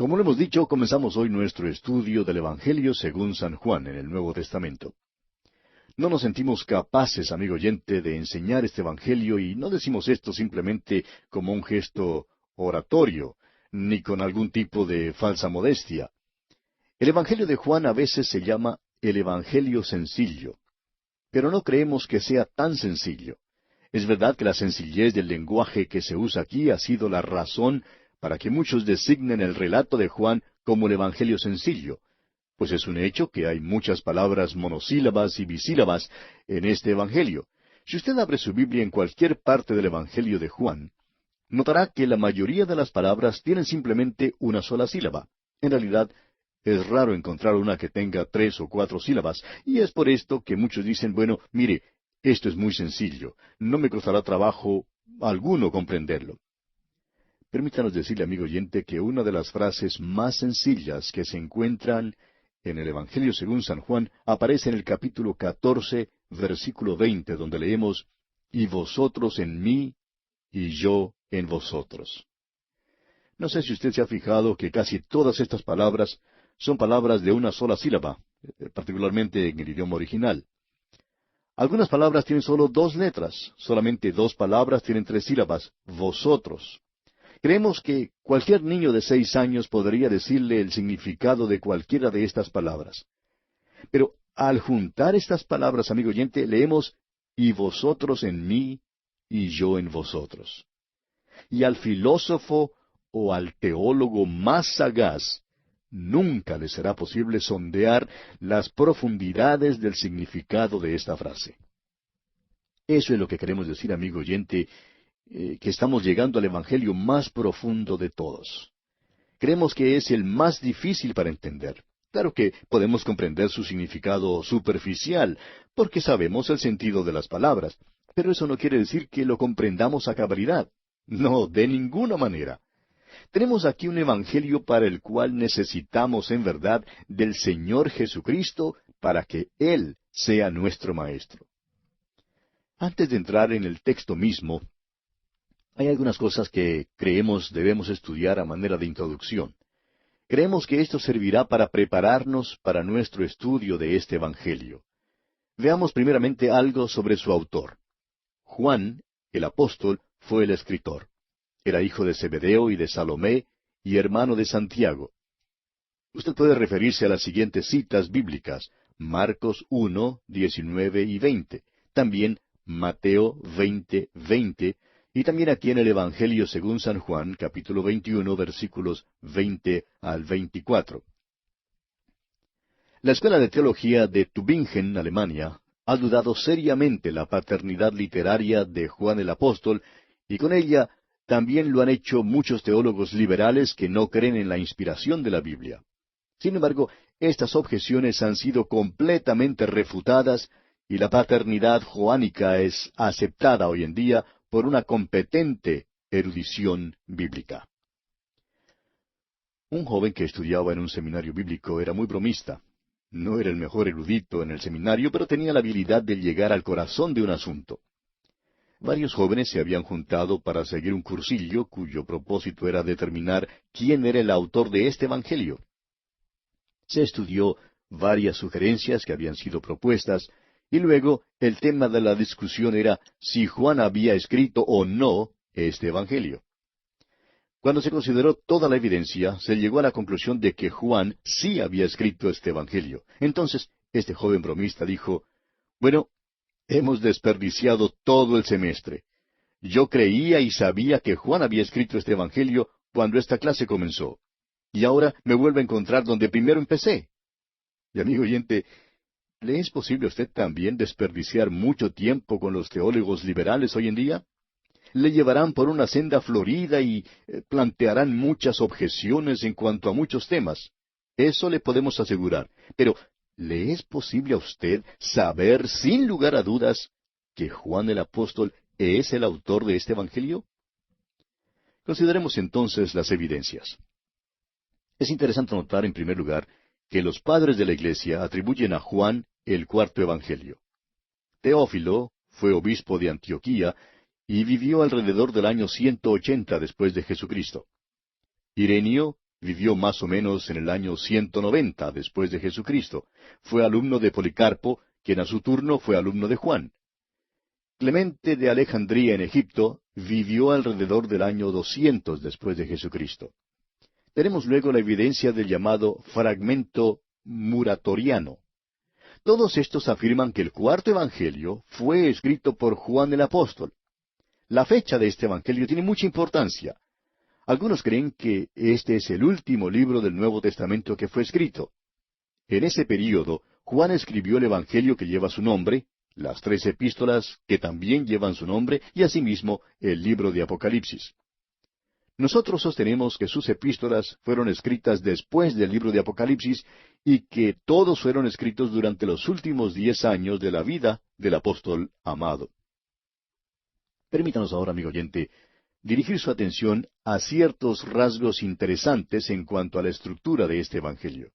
Como lo hemos dicho, comenzamos hoy nuestro estudio del Evangelio según San Juan en el Nuevo Testamento. No nos sentimos capaces, amigo oyente, de enseñar este Evangelio y no decimos esto simplemente como un gesto oratorio, ni con algún tipo de falsa modestia. El Evangelio de Juan a veces se llama el Evangelio sencillo, pero no creemos que sea tan sencillo. Es verdad que la sencillez del lenguaje que se usa aquí ha sido la razón para que muchos designen el relato de Juan como el Evangelio sencillo, pues es un hecho que hay muchas palabras monosílabas y bisílabas en este Evangelio. Si usted abre su Biblia en cualquier parte del Evangelio de Juan, notará que la mayoría de las palabras tienen simplemente una sola sílaba. En realidad, es raro encontrar una que tenga 3 o 4 sílabas, y es por esto que muchos dicen, bueno, mire, esto es muy sencillo, no me costará trabajo alguno comprenderlo. Permítanos decirle, amigo oyente, que una de las frases más sencillas que se encuentran en el Evangelio según San Juan aparece en el capítulo 14, versículo 20, donde leemos, «Y vosotros en mí, y yo en vosotros». No sé si usted se ha fijado que casi todas estas palabras son palabras de una sola sílaba, particularmente en el idioma original. Algunas palabras tienen solo 2 letras, solamente 2 palabras tienen 3 sílabas, vosotros. Creemos que cualquier niño de 6 años podría decirle el significado de cualquiera de estas palabras. Pero al juntar estas palabras, amigo oyente, leemos, y vosotros en mí, y yo en vosotros. Y al filósofo o al teólogo más sagaz, nunca le será posible sondear las profundidades del significado de esta frase. Eso es lo que queremos decir, amigo oyente, que estamos llegando al Evangelio más profundo de todos. Creemos que es el más difícil para entender. Claro que podemos comprender su significado superficial, porque sabemos el sentido de las palabras, pero eso no quiere decir que lo comprendamos a cabalidad. No, de ninguna manera. Tenemos aquí un Evangelio para el cual necesitamos en verdad del Señor Jesucristo para que Él sea nuestro Maestro. Antes de entrar en el texto mismo, hay algunas cosas que creemos debemos estudiar a manera de introducción. Creemos que esto servirá para prepararnos para nuestro estudio de este Evangelio. Veamos primeramente algo sobre su autor. Juan, el apóstol, fue el escritor. Era hijo de Zebedeo y de Salomé, y hermano de Santiago. Usted puede referirse a las siguientes citas bíblicas: Marcos 1, 19 y 20. También Mateo 20, 20. Y también aquí en el Evangelio según San Juan, capítulo 21, versículos 20 al 24. La Escuela de Teología de Tübingen, Alemania, ha dudado seriamente la paternidad literaria de Juan el Apóstol, y con ella también lo han hecho muchos teólogos liberales que no creen en la inspiración de la Biblia. Sin embargo, estas objeciones han sido completamente refutadas, y la paternidad joánica es aceptada hoy en día por una competente erudición bíblica. Un joven que estudiaba en un seminario bíblico era muy bromista. No era el mejor erudito en el seminario, pero tenía la habilidad de llegar al corazón de un asunto. Varios jóvenes se habían juntado para seguir un cursillo cuyo propósito era determinar quién era el autor de este Evangelio. Se estudió varias sugerencias que habían sido propuestas, y luego el tema de la discusión era si Juan había escrito o no este Evangelio. Cuando se consideró toda la evidencia, se llegó a la conclusión de que Juan sí había escrito este Evangelio. Entonces, este joven bromista dijo, «Bueno, hemos desperdiciado todo el semestre. Yo creía y sabía que Juan había escrito este Evangelio cuando esta clase comenzó. Y ahora me vuelvo a encontrar donde primero empecé». Y amigo oyente, ¿le es posible a usted también desperdiciar mucho tiempo con los teólogos liberales hoy en día? Le llevarán por una senda florida y plantearán muchas objeciones en cuanto a muchos temas. Eso le podemos asegurar. Pero, ¿le es posible a usted saber sin lugar a dudas que Juan el Apóstol es el autor de este Evangelio? Consideremos entonces las evidencias. Es interesante notar, en primer lugar, que los padres de la Iglesia atribuyen a Juan el cuarto Evangelio. Teófilo fue obispo de Antioquía y vivió alrededor del año 180 después de Jesucristo. Irenio vivió más o menos en el año 190 después de Jesucristo. Fue alumno de Policarpo, quien a su turno fue alumno de Juan. Clemente de Alejandría en Egipto vivió alrededor del año 200 después de Jesucristo. Tenemos luego la evidencia del llamado fragmento muratoriano. Todos estos afirman que el cuarto evangelio fue escrito por Juan el apóstol. La fecha de este evangelio tiene mucha importancia. Algunos creen que este es el último libro del Nuevo Testamento que fue escrito. En ese período, Juan escribió el evangelio que lleva su nombre, las 3 epístolas que también llevan su nombre, y asimismo el libro de Apocalipsis. Nosotros sostenemos que sus epístolas fueron escritas después del libro de Apocalipsis y que todos fueron escritos durante los últimos 10 años de la vida del apóstol amado. Permítanos ahora, amigo oyente, dirigir su atención a ciertos rasgos interesantes en cuanto a la estructura de este evangelio.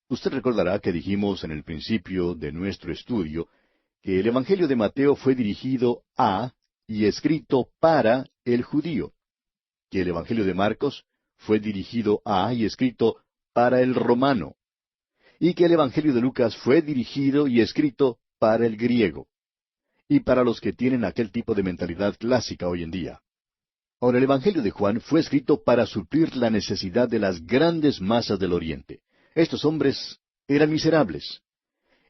Usted recordará que dijimos en el principio de nuestro estudio que el evangelio de Mateo fue dirigido a y escrito para el judío, que el evangelio de Marcos fue dirigido a y escrito para el romano, y que el evangelio de Lucas fue dirigido y escrito para el griego, y para los que tienen aquel tipo de mentalidad clásica hoy en día. Ahora, el evangelio de Juan fue escrito para suplir la necesidad de las grandes masas del Oriente. Estos hombres eran miserables.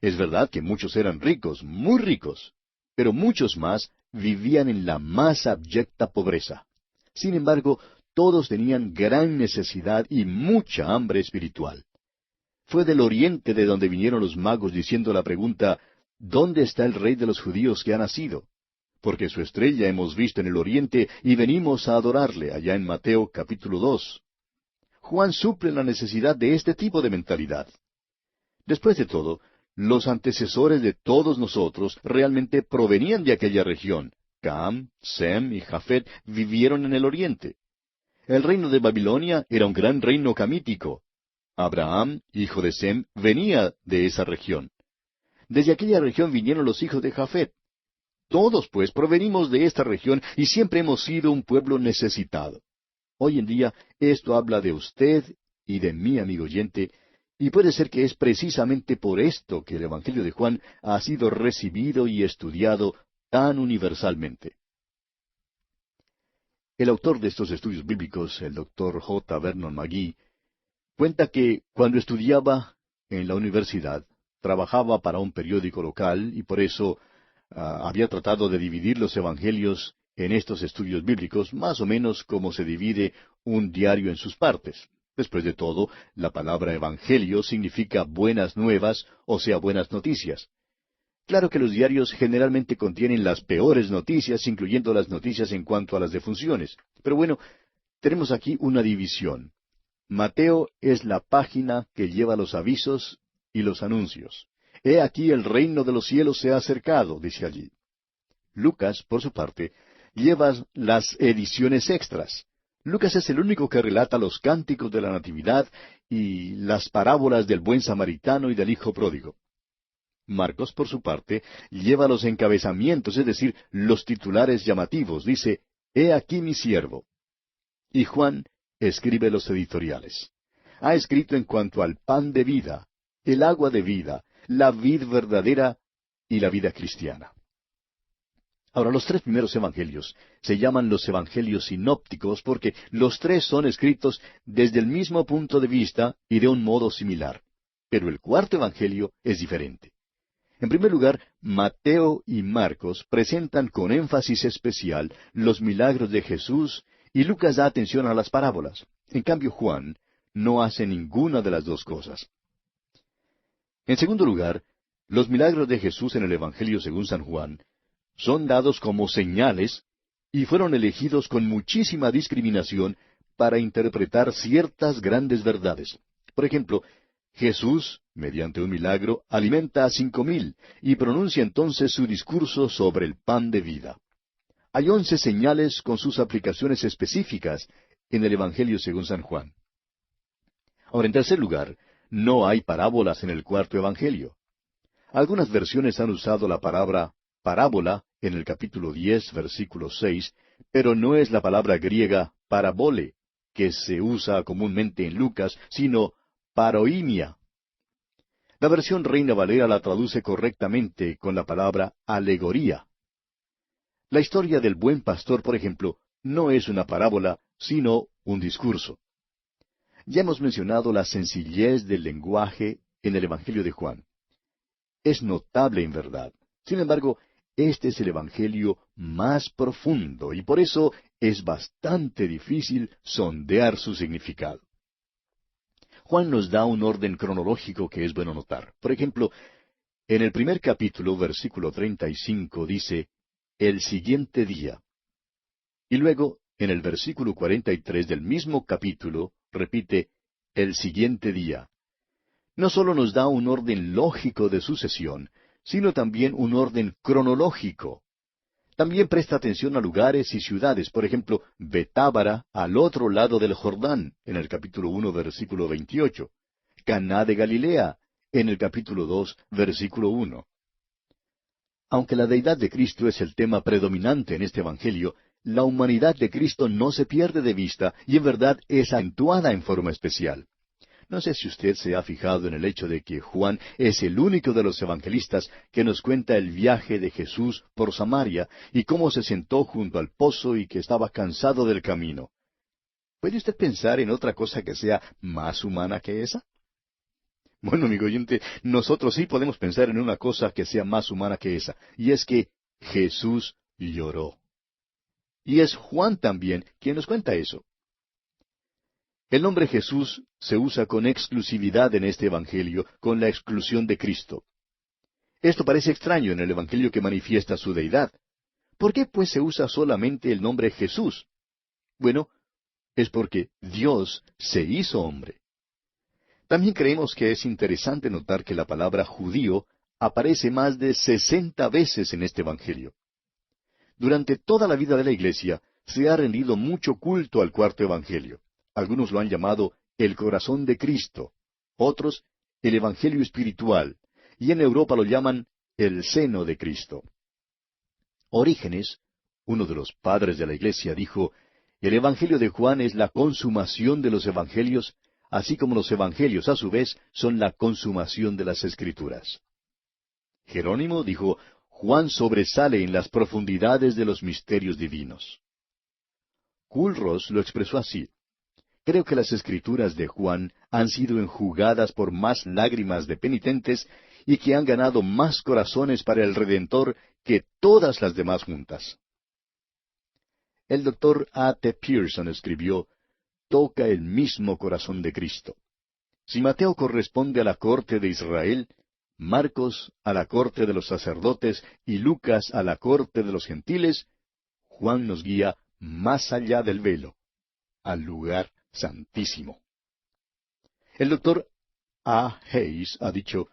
Es verdad que muchos eran ricos, muy ricos, pero muchos más vivían en la más abyecta pobreza. Sin embargo, todos tenían gran necesidad y mucha hambre espiritual. Fue del Oriente de donde vinieron los magos diciendo la pregunta, ¿dónde está el rey de los judíos que ha nacido? Porque su estrella hemos visto en el Oriente y venimos a adorarle, allá en Mateo capítulo 2. Juan suple la necesidad de este tipo de mentalidad. Después de todo, los antecesores de todos nosotros realmente provenían de aquella región. Cam, Sem y Jafet vivieron en el Oriente. El reino de Babilonia era un gran reino camítico. Abraham, hijo de Sem, venía de esa región. Desde aquella región vinieron los hijos de Jafet. Todos, pues, provenimos de esta región y siempre hemos sido un pueblo necesitado. Hoy en día, esto habla de usted y de mí, amigo oyente, y puede ser que es precisamente por esto que el Evangelio de Juan ha sido recibido y estudiado tan universalmente. El autor de estos estudios bíblicos, el doctor J. Vernon McGee, cuenta que cuando estudiaba en la universidad, trabajaba para un periódico local y por eso había tratado de dividir los evangelios en estos estudios bíblicos, más o menos como se divide un diario en sus partes. Después de todo, la palabra evangelio significa buenas nuevas, o sea, buenas noticias. Claro que los diarios generalmente contienen las peores noticias, incluyendo las noticias en cuanto a las defunciones. Pero bueno, tenemos aquí una división. Mateo es la página que lleva los avisos y los anuncios. He aquí el reino de los cielos se ha acercado, dice allí. Lucas, por su parte, lleva las ediciones extras. Lucas es el único que relata los cánticos de la Natividad y las parábolas del buen samaritano y del hijo pródigo. Marcos, por su parte, lleva los encabezamientos, es decir, los titulares llamativos. Dice, He aquí mi siervo. Y Juan escribe los editoriales. Ha escrito en cuanto al pan de vida, el agua de vida, la vid verdadera y la vida cristiana. Ahora, los 3 primeros evangelios se llaman los evangelios sinópticos porque los 3 son escritos desde el mismo punto de vista y de un modo similar. Pero el cuarto evangelio es diferente. En primer lugar, Mateo y Marcos presentan con énfasis especial los milagros de Jesús y Lucas da atención a las parábolas. En cambio, Juan no hace ninguna de las dos cosas. En segundo lugar, los milagros de Jesús en el Evangelio según San Juan son dados como señales y fueron elegidos con muchísima discriminación para interpretar ciertas grandes verdades. Por ejemplo, Jesús, mediante un milagro, alimenta a 5,000 y pronuncia entonces su discurso sobre el pan de vida. Hay 11 señales con sus aplicaciones específicas en el Evangelio según San Juan. Ahora, en tercer lugar, no hay parábolas en el cuarto Evangelio. Algunas versiones han usado la palabra parábola en el capítulo 10, versículo 6, pero no es la palabra griega parabole, que se usa comúnmente en Lucas, sino paroimia. La versión Reina Valera la traduce correctamente con la palabra alegoría. La historia del buen pastor, por ejemplo, no es una parábola, sino un discurso. Ya hemos mencionado la sencillez del lenguaje en el Evangelio de Juan. Es notable en verdad. Sin embargo, este es el Evangelio más profundo y por eso es bastante difícil sondear su significado. Juan nos da un orden cronológico que es bueno notar. Por ejemplo, en el primer capítulo, versículo 35, dice, el siguiente día. Y luego, en el versículo 43 del mismo capítulo, repite, el siguiente día. No solo nos da un orden lógico de sucesión, sino también un orden cronológico. También presta atención a lugares y ciudades, por ejemplo, Betábara, al otro lado del Jordán, en el capítulo 1, versículo 28. Caná de Galilea, en el capítulo 2, versículo 1. Aunque la deidad de Cristo es el tema predominante en este Evangelio, la humanidad de Cristo no se pierde de vista y en verdad es acentuada en forma especial. No sé si usted se ha fijado en el hecho de que Juan es el único de los evangelistas que nos cuenta el viaje de Jesús por Samaria y cómo se sentó junto al pozo y que estaba cansado del camino. ¿Puede usted pensar en otra cosa que sea más humana que esa? Bueno, amigo oyente, nosotros sí podemos pensar en una cosa que sea más humana que esa, y es que Jesús lloró. Y es Juan también quien nos cuenta eso. El nombre Jesús se usa con exclusividad en este Evangelio, con la exclusión de Cristo. Esto parece extraño en el Evangelio que manifiesta su deidad. ¿Por qué pues se usa solamente el nombre Jesús? Bueno, es porque Dios se hizo hombre. También creemos que es interesante notar que la palabra judío aparece más de 60 veces en este Evangelio. Durante toda la vida de la Iglesia se ha rendido mucho culto al cuarto Evangelio. Algunos lo han llamado el corazón de Cristo, otros el Evangelio espiritual, y en Europa lo llaman el seno de Cristo. Orígenes, uno de los padres de la Iglesia, dijo, el Evangelio de Juan es la consumación de los Evangelios, así como los Evangelios, a su vez, son la consumación de las Escrituras. Jerónimo dijo, Juan sobresale en las profundidades de los misterios divinos. Culros lo expresó así, creo que las Escrituras de Juan han sido enjugadas por más lágrimas de penitentes y que han ganado más corazones para el Redentor que todas las demás juntas. El doctor A. T. Pierson escribió, toca el mismo corazón de Cristo. Si Mateo corresponde a la corte de Israel, Marcos a la corte de los sacerdotes y Lucas a la corte de los gentiles, Juan nos guía más allá del velo, al lugar santísimo. El doctor A. Hayes ha dicho,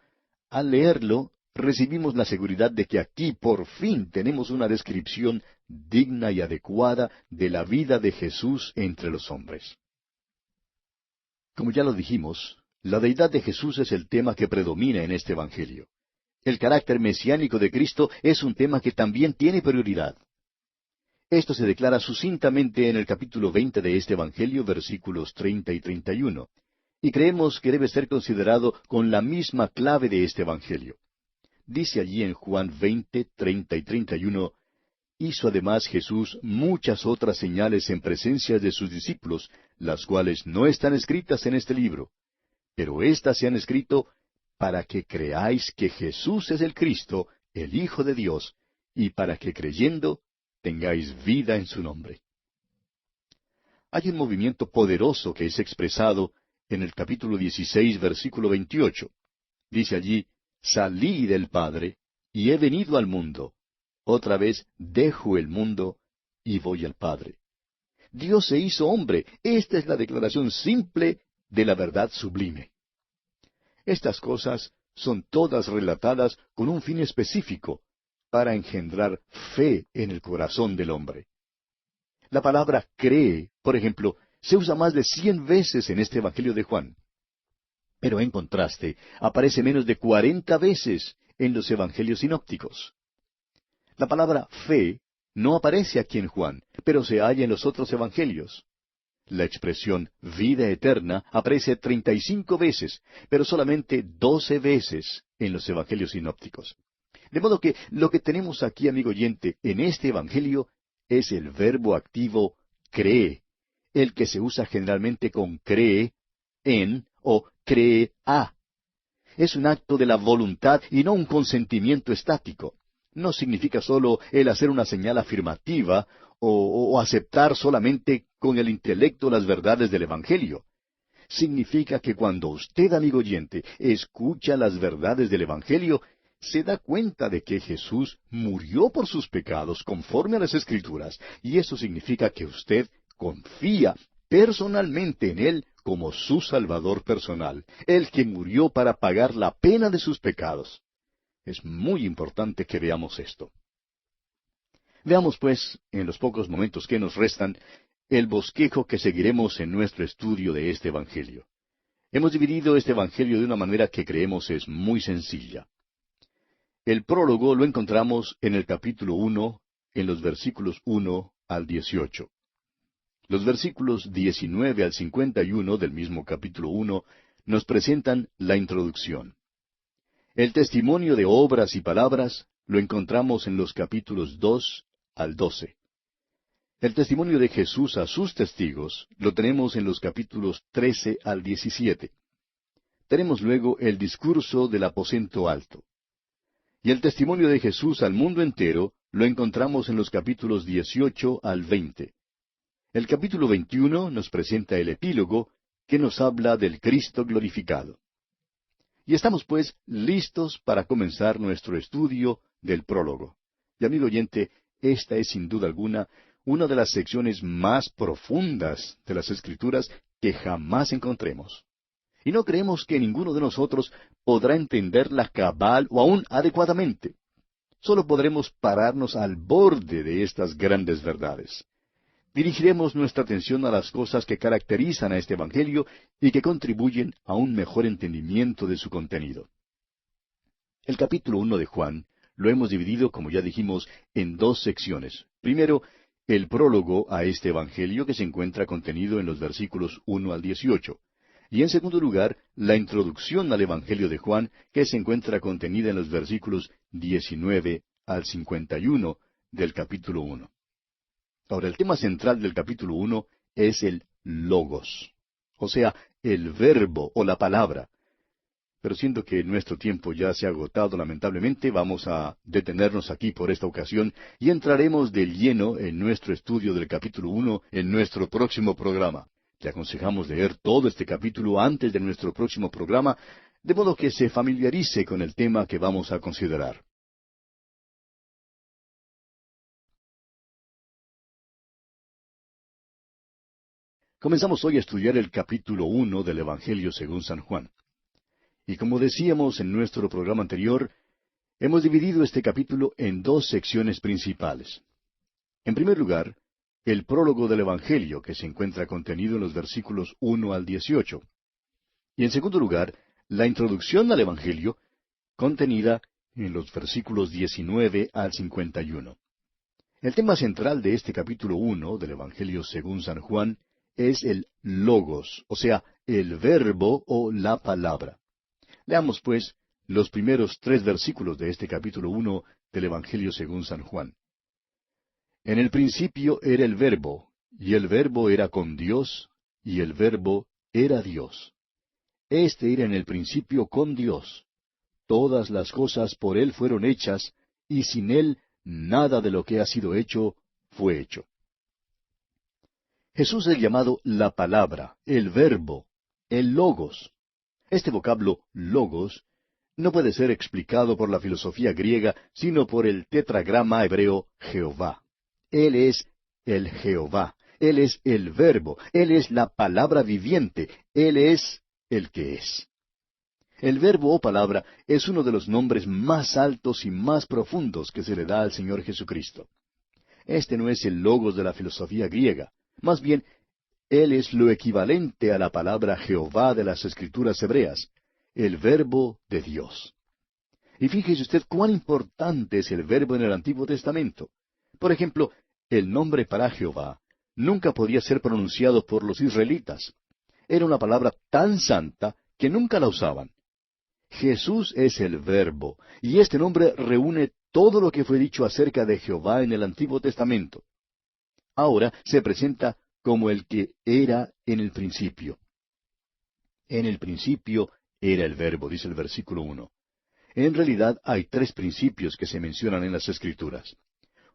al leerlo, recibimos la seguridad de que aquí por fin tenemos una descripción digna y adecuada de la vida de Jesús entre los hombres. Como ya lo dijimos, la deidad de Jesús es el tema que predomina en este Evangelio. El carácter mesiánico de Cristo es un tema que también tiene prioridad. Esto se declara sucintamente en el capítulo 20 de este Evangelio, versículos 30 y 31, y creemos que debe ser considerado con la misma clave de este Evangelio. Dice allí en Juan 20, 30 y 31, hizo además Jesús muchas otras señales en presencia de sus discípulos, las cuales no están escritas en este libro, pero éstas se han escrito para que creáis que Jesús es el Cristo, el Hijo de Dios, y para que creyendo tengáis vida en su nombre. Hay un movimiento poderoso que es expresado en el capítulo 16, versículo 28. Dice allí, salí del Padre, y he venido al mundo. Otra vez dejo el mundo, y voy al Padre. Dios se hizo hombre. Esta es la declaración simple de la verdad sublime. Estas cosas son todas relatadas con un fin específico, para engendrar fe en el corazón del hombre. La palabra cree, por ejemplo, se usa más de 100 veces en este Evangelio de Juan. Pero en contraste, aparece menos de 40 veces en los Evangelios sinópticos. La palabra fe no aparece aquí en Juan, pero se halla en los otros Evangelios. La expresión vida eterna aparece 35 veces, pero solamente 12 veces en los evangelios sinópticos. De modo que lo que tenemos aquí, amigo oyente, en este evangelio es el verbo activo cree, el que se usa generalmente con cree en o cree a. Es un acto de la voluntad y no un consentimiento estático. No significa solo el hacer una señal afirmativa o aceptar solamente con el intelecto las verdades del Evangelio. Significa que cuando usted, amigo oyente, escucha las verdades del Evangelio, se da cuenta de que Jesús murió por sus pecados conforme a las Escrituras, y eso significa que usted confía personalmente en Él como su Salvador personal, el que murió para pagar la pena de sus pecados. Es muy importante que veamos esto. Veamos, pues, en los pocos momentos que nos restan, el bosquejo que seguiremos en nuestro estudio de este Evangelio. Hemos dividido este Evangelio de una manera que creemos es muy sencilla. El prólogo lo encontramos en el capítulo 1, en los versículos 1 al 18. Los versículos 19 al 51 del mismo capítulo 1 nos presentan la introducción. El testimonio de obras y palabras lo encontramos en los capítulos 2 al 12. El testimonio de Jesús a sus testigos lo tenemos en los capítulos 13 al 17. Tenemos luego el discurso del aposento alto. Y el testimonio de Jesús al mundo entero lo encontramos en los capítulos 18 al 20. El capítulo 21 nos presenta el epílogo que nos habla del Cristo glorificado. Y estamos pues listos para comenzar nuestro estudio del prólogo. Y amigo oyente, esta es sin duda alguna una de las secciones más profundas de las Escrituras que jamás encontremos. Y no creemos que ninguno de nosotros podrá entenderla cabal o aún adecuadamente. Solo podremos pararnos al borde de estas grandes verdades. Dirigiremos nuestra atención a las cosas que caracterizan a este Evangelio y que contribuyen a un mejor entendimiento de su contenido. El capítulo 1 de Juan lo hemos dividido, como ya dijimos, en dos secciones. Primero, el prólogo a este Evangelio que se encuentra contenido en los versículos 1 al 18. Y en segundo lugar, la introducción al Evangelio de Juan que se encuentra contenida en los versículos 19 al 51 del capítulo 1. Ahora, el tema central del capítulo 1 es el logos, o sea, el verbo o la palabra. Pero siendo que nuestro tiempo ya se ha agotado lamentablemente, vamos a detenernos aquí por esta ocasión y entraremos de lleno en nuestro estudio del capítulo 1 en nuestro próximo programa. Le aconsejamos leer todo este capítulo antes de nuestro próximo programa, de modo que se familiarice con el tema que vamos a considerar. Comenzamos hoy a estudiar el capítulo 1 del Evangelio según San Juan. Y como decíamos en nuestro programa anterior, hemos dividido este capítulo en dos secciones principales. En primer lugar, el prólogo del Evangelio, que se encuentra contenido en los versículos 1 al 18. Y en segundo lugar, la introducción al Evangelio, contenida en los versículos 19 al 51. El tema central de este capítulo 1 del Evangelio según San Juan es el logos, o sea, el verbo o la palabra. Leamos, pues, los primeros 3 versículos de este capítulo 1 del Evangelio según San Juan. En el principio era el Verbo, y el Verbo era con Dios, y el Verbo era Dios. Este era en el principio con Dios. Todas las cosas por Él fueron hechas, y sin Él nada de lo que ha sido hecho fue hecho. Jesús es llamado la palabra, el verbo, el logos. Este vocablo logos no puede ser explicado por la filosofía griega, sino por el tetragrama hebreo Jehová. Él es el Jehová, Él es el verbo, Él es la palabra viviente, Él es el que es. El verbo o palabra es uno de los nombres más altos y más profundos que se le da al Señor Jesucristo. Este no es el logos de la filosofía griega. Más bien, Él es lo equivalente a la palabra Jehová de las Escrituras hebreas, el verbo de Dios. Y fíjese usted cuán importante es el verbo en el Antiguo Testamento. Por ejemplo, el nombre para Jehová nunca podía ser pronunciado por los israelitas. Era una palabra tan santa que nunca la usaban. Jesús es el Verbo, y este nombre reúne todo lo que fue dicho acerca de Jehová en el Antiguo Testamento. Ahora se presenta como el que era en el principio. En el principio era el Verbo, dice el versículo 1. En realidad hay tres principios que se mencionan en las Escrituras.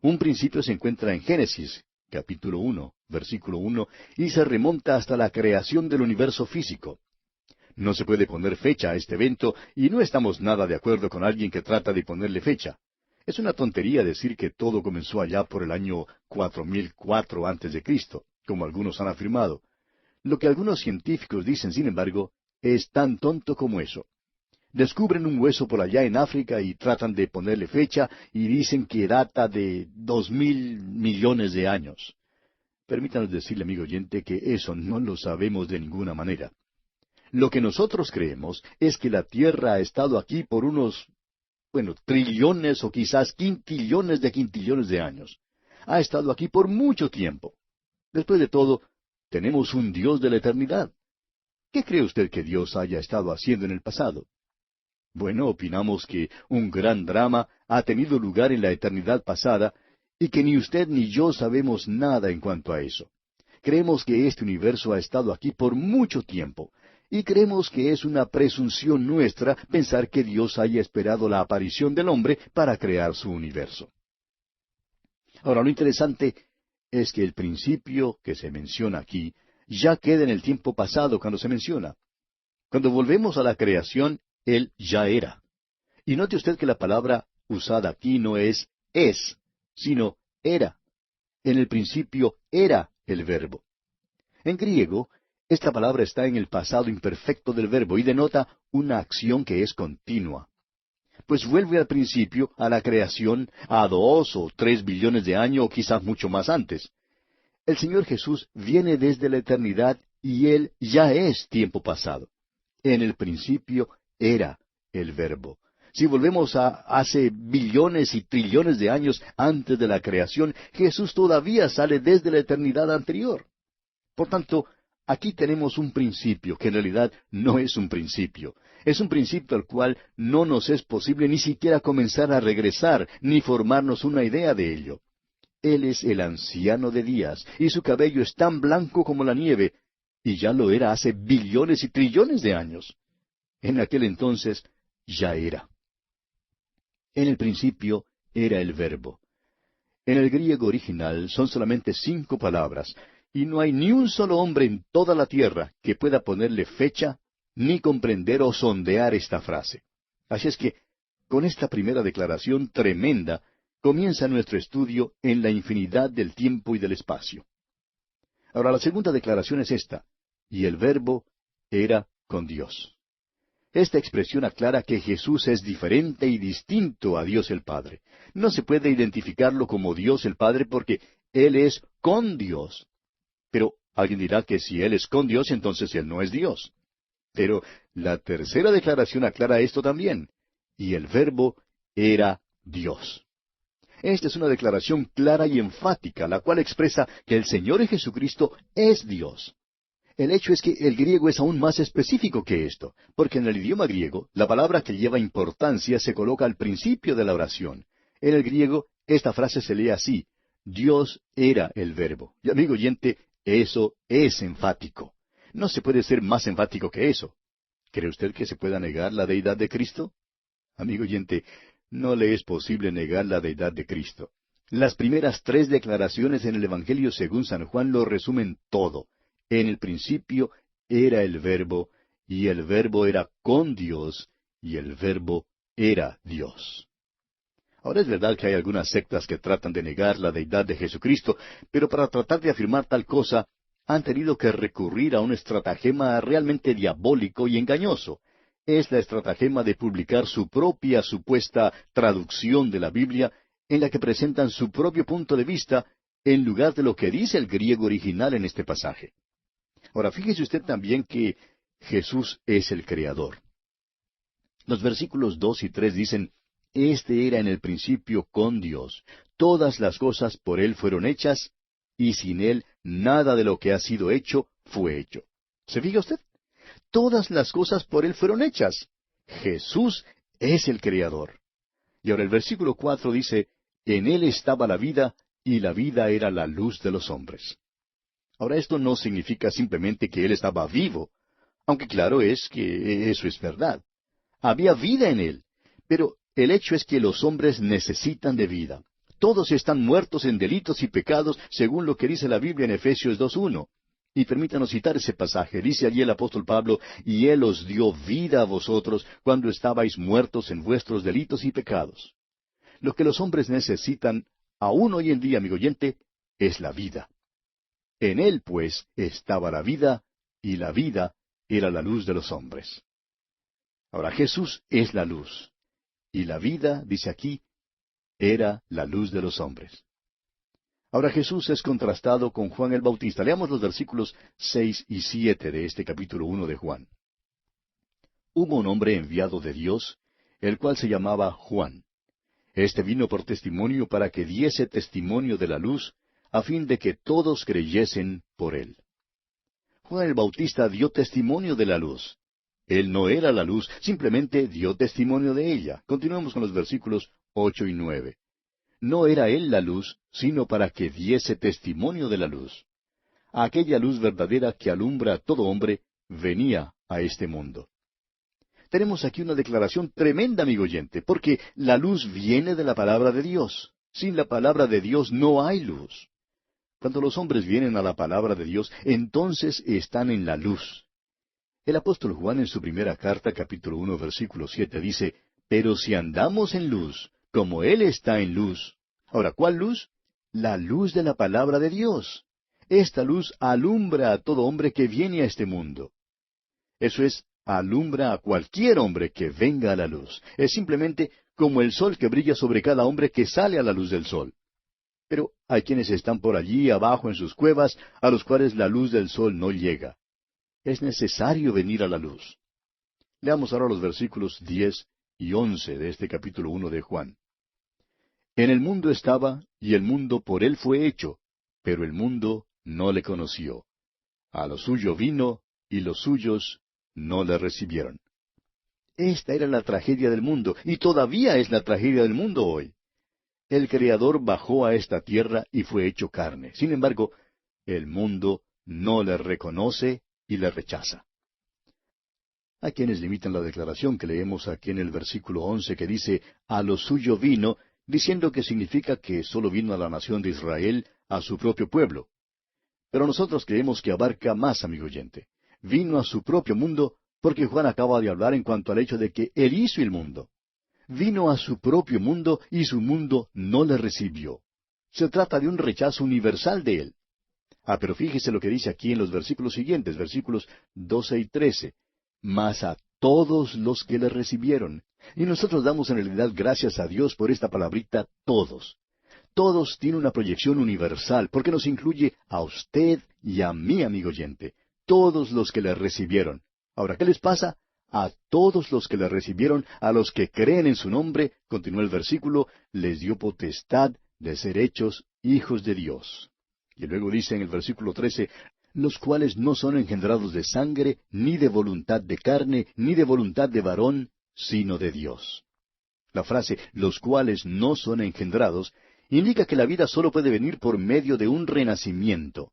Un principio se encuentra en Génesis, capítulo 1, versículo 1, y se remonta hasta la creación del universo físico. No se puede poner fecha a este evento y no estamos nada de acuerdo con alguien que trata de ponerle fecha. Es una tontería decir que todo comenzó allá por el año 4004 antes de Cristo, como algunos han afirmado. Lo que algunos científicos dicen, sin embargo, es tan tonto como eso. Descubren un hueso por allá en África y tratan de ponerle fecha y dicen que data de 2000 millones de años. Permítanos decirle, amigo oyente, que eso no lo sabemos de ninguna manera. Lo que nosotros creemos es que la Tierra ha estado aquí por unos, trillones o quizás quintillones de años. Ha estado aquí por mucho tiempo. Después de todo, tenemos un Dios de la eternidad. ¿Qué cree usted que Dios haya estado haciendo en el pasado? Bueno, opinamos que un gran drama ha tenido lugar en la eternidad pasada y que ni usted ni yo sabemos nada en cuanto a eso. Creemos que este universo ha estado aquí por mucho tiempo y creemos que es una presunción nuestra pensar que Dios haya esperado la aparición del hombre para crear su universo. Ahora, lo interesante es que el principio que se menciona aquí ya queda en el tiempo pasado cuando se menciona. Cuando volvemos a la creación, Él ya era. Y note usted que la palabra usada aquí no es, sino era. En el principio era el verbo. En griego, esta palabra está en el pasado imperfecto del verbo y denota una acción que es continua. Pues vuelve al principio, a la creación, a 2 o 3 billones de años o quizás mucho más antes. El Señor Jesús viene desde la eternidad y Él ya es tiempo pasado. En el principio era el verbo. Si volvemos a hace billones y trillones de años antes de la creación, Jesús todavía sale desde la eternidad anterior. Por tanto, aquí tenemos un principio que en realidad no es un principio. Es un principio al cual no nos es posible ni siquiera comenzar a regresar, ni formarnos una idea de ello. Él es el anciano de días, y su cabello es tan blanco como la nieve, y ya lo era hace billones y trillones de años. En aquel entonces ya era. En el principio era el verbo. En el griego original son solamente 5 palabras, y no hay ni un solo hombre en toda la tierra que pueda ponerle fecha, ni comprender o sondear esta frase. Así es que, con esta primera declaración tremenda, comienza nuestro estudio en la infinidad del tiempo y del espacio. Ahora, la segunda declaración es esta: y el verbo era con Dios. Esta expresión aclara que Jesús es diferente y distinto a Dios el Padre. No se puede identificarlo como Dios el Padre porque Él es con Dios. Pero alguien dirá que si Él es con Dios, entonces Él no es Dios. Pero la tercera declaración aclara esto también. Y el Verbo era Dios. Esta es una declaración clara y enfática, la cual expresa que el Señor Jesucristo es Dios. El hecho es que el griego es aún más específico que esto, porque en el idioma griego, la palabra que lleva importancia se coloca al principio de la oración. En el griego, esta frase se lee así: Dios era el Verbo. Y amigo oyente, eso es enfático. No se puede ser más enfático que eso. ¿Cree usted que se pueda negar la deidad de Cristo? Amigo oyente, no le es posible negar la deidad de Cristo. Las primeras 3 declaraciones en el Evangelio según San Juan lo resumen todo. En el principio era el Verbo, y el Verbo era con Dios, y el Verbo era Dios. Ahora es verdad que hay algunas sectas que tratan de negar la deidad de Jesucristo, pero para tratar de afirmar tal cosa, han tenido que recurrir a un estratagema realmente diabólico y engañoso. Es la estratagema de publicar su propia supuesta traducción de la Biblia, en la que presentan su propio punto de vista, en lugar de lo que dice el griego original en este pasaje. Ahora, fíjese usted también que Jesús es el Creador. Los versículos 2 y 3 dicen: Este era en el principio con Dios. Todas las cosas por Él fueron hechas, y sin Él nada de lo que ha sido hecho fue hecho. ¿Se fija usted? Todas las cosas por Él fueron hechas. Jesús es el Creador. Y ahora el versículo 4 dice, en Él estaba la vida, y la vida era la luz de los hombres. Ahora esto no significa simplemente que Él estaba vivo, aunque claro es que eso es verdad. Había vida en Él, pero el hecho es que los hombres necesitan de vida. Todos están muertos en delitos y pecados, según lo que dice la Biblia en Efesios 2:1. Y permítanos citar ese pasaje. Dice allí el apóstol Pablo, y Él os dio vida a vosotros cuando estabais muertos en vuestros delitos y pecados. Lo que los hombres necesitan, aún hoy en día, amigo oyente, es la vida. En Él, pues, estaba la vida, y la vida era la luz de los hombres. Ahora Jesús es la luz, y la vida, dice aquí, era la luz de los hombres. Ahora Jesús es contrastado con Juan el Bautista. Leamos los versículos 6 y 7 de este capítulo 1 de Juan. Hubo un hombre enviado de Dios, el cual se llamaba Juan. Este vino por testimonio para que diese testimonio de la luz, a fin de que todos creyesen por él. Juan el Bautista dio testimonio de la luz. Él no era la luz, simplemente dio testimonio de ella. Continuemos con los versículos 8 y 9. No era él la luz, sino para que diese testimonio de la luz. Aquella luz verdadera que alumbra a todo hombre venía a este mundo. Tenemos aquí una declaración tremenda, amigo oyente, porque la luz viene de la palabra de Dios. Sin la palabra de Dios no hay luz. Cuando los hombres vienen a la palabra de Dios, entonces están en la luz. El apóstol Juan en su primera carta, capítulo 1, versículo 7, dice, pero si andamos en luz, como Él está en luz. Ahora, ¿cuál luz? La luz de la palabra de Dios. Esta luz alumbra a todo hombre que viene a este mundo. Eso es, alumbra a cualquier hombre que venga a la luz. Es simplemente como el sol que brilla sobre cada hombre que sale a la luz del sol. Pero hay quienes están por allí abajo en sus cuevas, a los cuales la luz del sol no llega. Es necesario venir a la luz. Leamos ahora los versículos 10 y 11 de este capítulo 1 de Juan. En el mundo estaba, y el mundo por él fue hecho, pero el mundo no le conoció. A lo suyo vino, y los suyos no le recibieron. Esta era la tragedia del mundo, y todavía es la tragedia del mundo hoy. El Creador bajó a esta tierra y fue hecho carne. Sin embargo, el mundo no le reconoce y le rechaza. Hay quienes limitan la declaración que leemos aquí en el versículo 11 que dice, a lo suyo vino, diciendo que significa que sólo vino a la nación de Israel, a su propio pueblo. Pero nosotros creemos que abarca más, amigo oyente. Vino a su propio mundo, porque Juan acaba de hablar en cuanto al hecho de que Él hizo el mundo. Vino a su propio mundo y su mundo no le recibió. Se trata de un rechazo universal de Él. Pero fíjese lo que dice aquí en los versículos siguientes, versículos 12 y 13. Mas a todos los que le recibieron. Y nosotros damos en realidad gracias a Dios por esta palabrita todos. Todos tiene una proyección universal, porque nos incluye a usted y a mí, amigo oyente. Todos los que le recibieron. Ahora, ¿qué les pasa? A todos los que le recibieron, a los que creen en su nombre, continúa el versículo, les dio potestad de ser hechos hijos de Dios. Y luego dice en el versículo 13, los cuales no son engendrados de sangre, ni de voluntad de carne, ni de voluntad de varón, sino de Dios. La frase, los cuales no son engendrados, indica que la vida solo puede venir por medio de un renacimiento.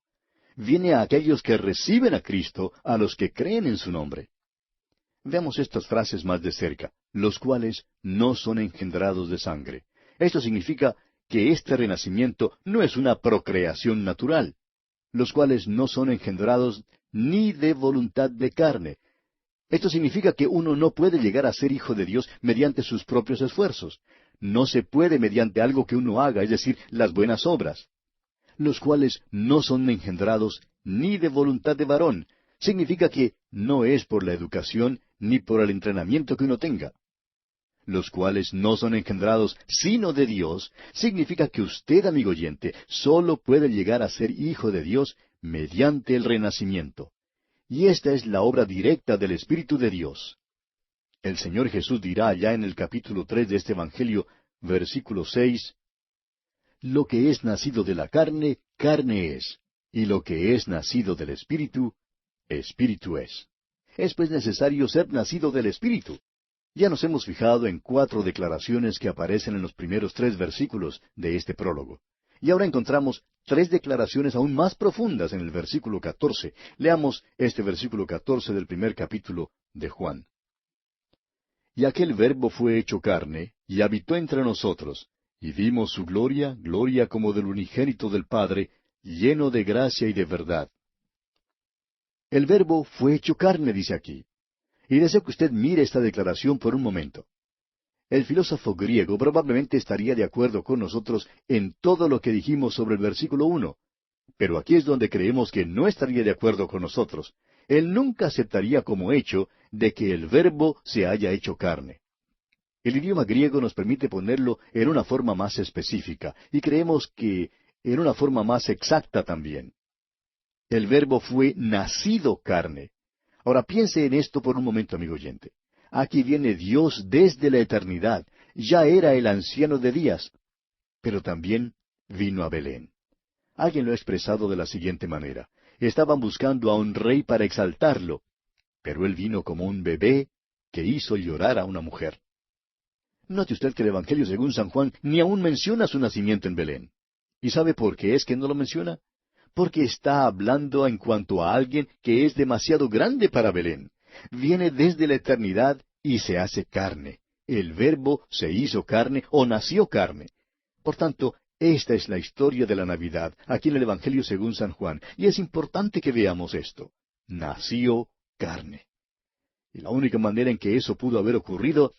Viene a aquellos que reciben a Cristo, a los que creen en su nombre. Veamos estas frases más de cerca, los cuales no son engendrados de sangre. Esto significa que este renacimiento no es una procreación natural, los cuales no son engendrados ni de voluntad de carne. Esto significa que uno no puede llegar a ser hijo de Dios mediante sus propios esfuerzos. No se puede mediante algo que uno haga, es decir, las buenas obras. Los cuales no son engendrados ni de voluntad de varón. Significa que no es por la educación ni por el entrenamiento que uno tenga. Los cuales no son engendrados sino de Dios, significa que usted, amigo oyente, solo puede llegar a ser hijo de Dios mediante el renacimiento. Y esta es la obra directa del Espíritu de Dios. El Señor Jesús dirá allá en el capítulo 3 de este Evangelio, versículo 6, lo que es nacido de la carne, carne es, Y lo que es nacido del Espíritu, Espíritu es. Es pues necesario ser nacido del Espíritu. Ya nos hemos fijado en 4 declaraciones que aparecen en los primeros 3 versículos de este prólogo. Y ahora encontramos 3 declaraciones aún más profundas en el versículo 14. Leamos este versículo 14 del primer capítulo de Juan. Y aquel Verbo fue hecho carne, y habitó entre nosotros, y vimos su gloria, gloria como del unigénito del Padre, lleno de gracia y de verdad. El Verbo fue hecho carne, dice aquí. Y deseo que usted mire esta declaración por un momento. El filósofo griego probablemente estaría de acuerdo con nosotros en todo lo que dijimos sobre el versículo 1, pero aquí es donde creemos que no estaría de acuerdo con nosotros. Él nunca aceptaría como hecho de que el Verbo se haya hecho carne. El idioma griego nos permite ponerlo en una forma más específica, y creemos que en una forma más exacta también. El Verbo fue nacido carne. Ahora piense en esto por un momento, amigo oyente. Aquí viene Dios desde la eternidad. Ya era el anciano de días, pero también vino a Belén. Alguien lo ha expresado de la siguiente manera. Estaban buscando a un rey para exaltarlo, pero él vino como un bebé que hizo llorar a una mujer. Note usted que el Evangelio según San Juan ni aún menciona su nacimiento en Belén. ¿Y sabe por qué es que no lo menciona? Porque está hablando en cuanto a alguien que es demasiado grande para Belén. Viene desde la eternidad y se hace carne. El Verbo se hizo carne o nació carne. Por tanto, esta es la historia de la Navidad, aquí en el Evangelio según San Juan, y es importante que veamos esto. Nació carne. Y la única manera en que eso pudo haber ocurrido,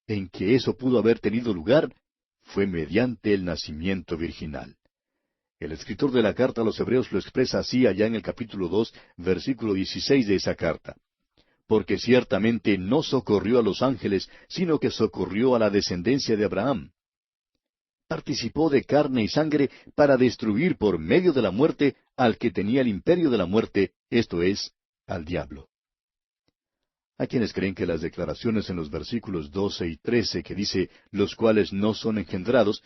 en que eso pudo haber tenido lugar, fue mediante el nacimiento virginal. El escritor de la carta a los Hebreos lo expresa así allá en el capítulo 2, versículo 16 de esa carta. Porque ciertamente no socorrió a los ángeles, sino que socorrió a la descendencia de Abraham. Participó de carne y sangre para destruir por medio de la muerte al que tenía el imperio de la muerte, esto es, al diablo. Hay quienes creen que las declaraciones en los versículos 12 y 13 que dice, los cuales no son engendrados,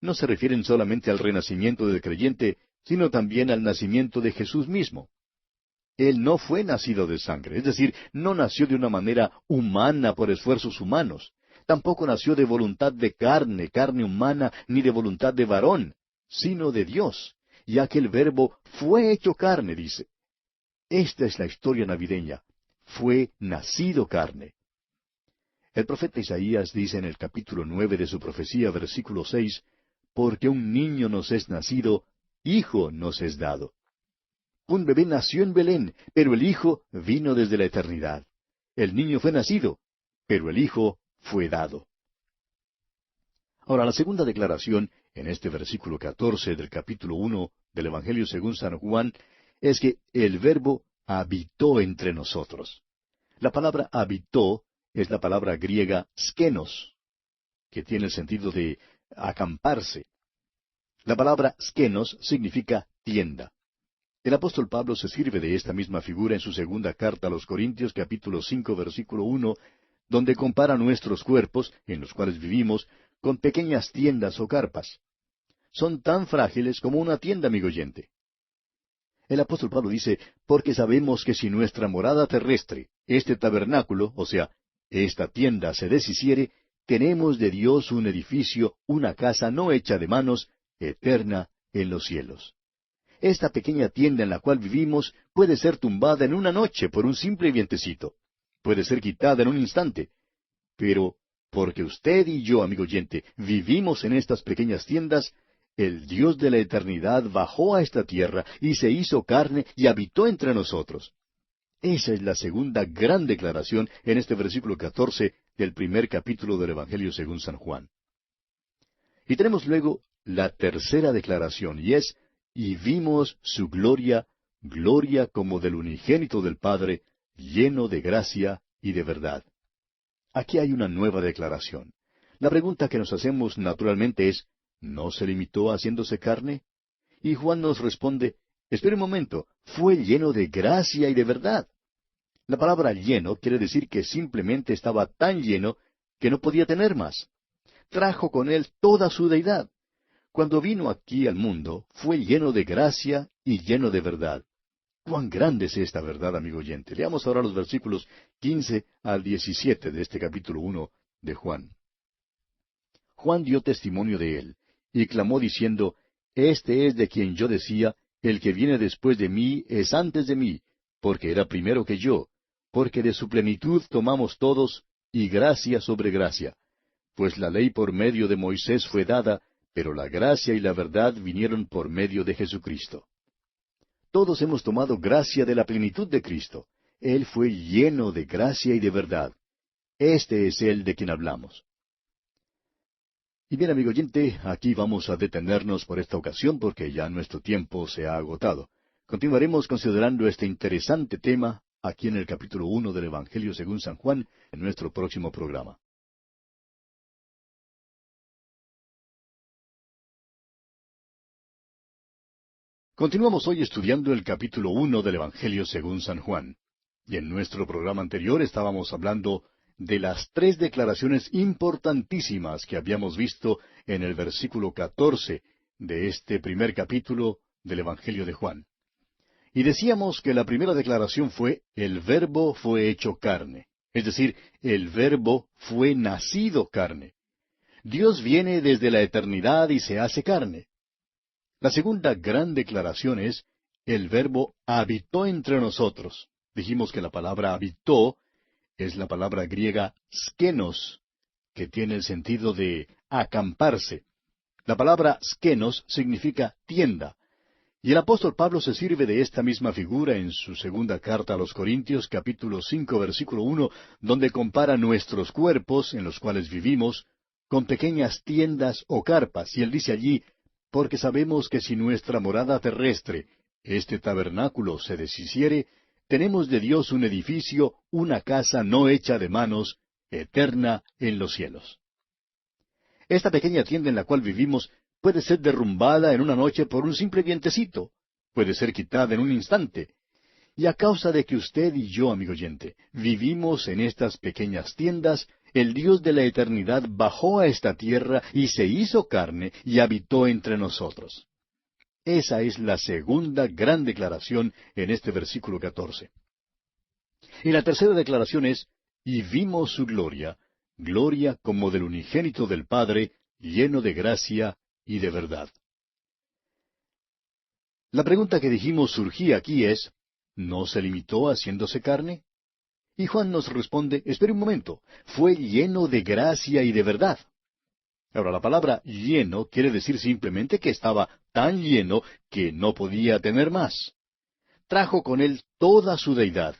no se refieren solamente al renacimiento del creyente, sino también al nacimiento de Jesús mismo. Él no fue nacido de sangre, es decir, no nació de una manera humana por esfuerzos humanos. Tampoco nació de voluntad de carne, carne humana, ni de voluntad de varón, sino de Dios. Y aquel Verbo fue hecho carne, dice. Esta es la historia navideña. Fue nacido carne. El profeta Isaías dice en el capítulo 9 de su profecía, versículo 6, porque un niño nos es nacido, hijo nos es dado. Un bebé nació en Belén, pero el hijo vino desde la eternidad. El niño fue nacido, pero el hijo fue dado. Ahora, la segunda declaración, en este versículo 14 del capítulo 1 del Evangelio según San Juan, es que el Verbo habitó entre nosotros. La palabra habitó es la palabra griega skenos, que tiene el sentido de acamparse. La palabra skenos significa tienda. El apóstol Pablo se sirve de esta misma figura en su segunda carta a los Corintios, capítulo 5, versículo 1, donde compara nuestros cuerpos, en los cuales vivimos, con pequeñas tiendas o carpas. Son tan frágiles como una tienda, amigo oyente. El apóstol Pablo dice, porque sabemos que si nuestra morada terrestre, este tabernáculo, o sea, esta tienda se deshiciere, tenemos de Dios un edificio, una casa no hecha de manos, eterna en los cielos. Esta pequeña tienda en la cual vivimos puede ser tumbada en una noche por un simple vientecito. Puede ser quitada en un instante. Pero, porque usted y yo, amigo oyente, vivimos en estas pequeñas tiendas, el Dios de la eternidad bajó a esta tierra y se hizo carne y habitó entre nosotros. Esa es la segunda gran declaración en este versículo 14 del primer capítulo del Evangelio según San Juan. Y tenemos luego la tercera declaración, y es, y vimos su gloria, gloria como del unigénito del Padre, lleno de gracia y de verdad. Aquí hay una nueva declaración. La pregunta que nos hacemos naturalmente es, ¿no se limitó a haciéndose carne? Y Juan nos responde, espere un momento, fue lleno de gracia y de verdad. La palabra lleno quiere decir que simplemente estaba tan lleno que no podía tener más. Trajo con él toda su deidad. Cuando vino aquí al mundo, fue lleno de gracia y lleno de verdad. ¡Cuán grande es esta verdad, amigo oyente! Leamos ahora los versículos 15 al 17 de este capítulo 1 de Juan. Juan dio testimonio de él, y clamó diciendo, Este es de quien yo decía, el que viene después de mí es antes de mí, porque era primero que yo, porque de su plenitud tomamos todos, y gracia sobre gracia. Pues la ley por medio de Moisés fue dada, pero la gracia y la verdad vinieron por medio de Jesucristo. Todos hemos tomado gracia de la plenitud de Cristo. Él fue lleno de gracia y de verdad. Este es Él de quien hablamos. Y bien, amigo oyente, aquí vamos a detenernos por esta ocasión porque ya nuestro tiempo se ha agotado. Continuaremos considerando este interesante tema aquí en el capítulo 1 del Evangelio según San Juan en nuestro próximo programa. Continuamos hoy estudiando el capítulo 1 del Evangelio según San Juan. Y en nuestro programa anterior estábamos hablando de las tres declaraciones importantísimas que habíamos visto en el versículo 14 de este primer capítulo del Evangelio de Juan. Y decíamos que la primera declaración fue, el Verbo fue hecho carne. Es decir, el Verbo fue nacido carne. Dios viene desde la eternidad y se hace carne. La segunda gran declaración es, el Verbo habitó entre nosotros. Dijimos que la palabra habitó es la palabra griega skenos, que tiene el sentido de acamparse. La palabra skenos significa tienda. Y el apóstol Pablo se sirve de esta misma figura en su segunda carta a los Corintios, capítulo 5, versículo 1, donde compara nuestros cuerpos, en los cuales vivimos, con pequeñas tiendas o carpas. Y él dice allí, porque sabemos que si nuestra morada terrestre, este tabernáculo, se deshiciere, tenemos de Dios un edificio, una casa no hecha de manos, eterna en los cielos. Esta pequeña tienda en la cual vivimos puede ser derrumbada en una noche por un simple vientecito, puede ser quitada en un instante. Y a causa de que usted y yo, amigo oyente, vivimos en estas pequeñas tiendas, el Dios de la eternidad bajó a esta tierra y se hizo carne y habitó entre nosotros. Esa es la segunda gran declaración en este versículo 14. Y la tercera declaración es, y vimos su gloria, gloria como del unigénito del Padre, lleno de gracia y de verdad. La pregunta que dijimos surgía aquí es, ¿no se limitó a haciéndose carne? Y Juan nos responde, espere un momento, fue lleno de gracia y de verdad. Ahora, la palabra lleno quiere decir simplemente que estaba tan lleno que no podía tener más. Trajo con él toda su deidad.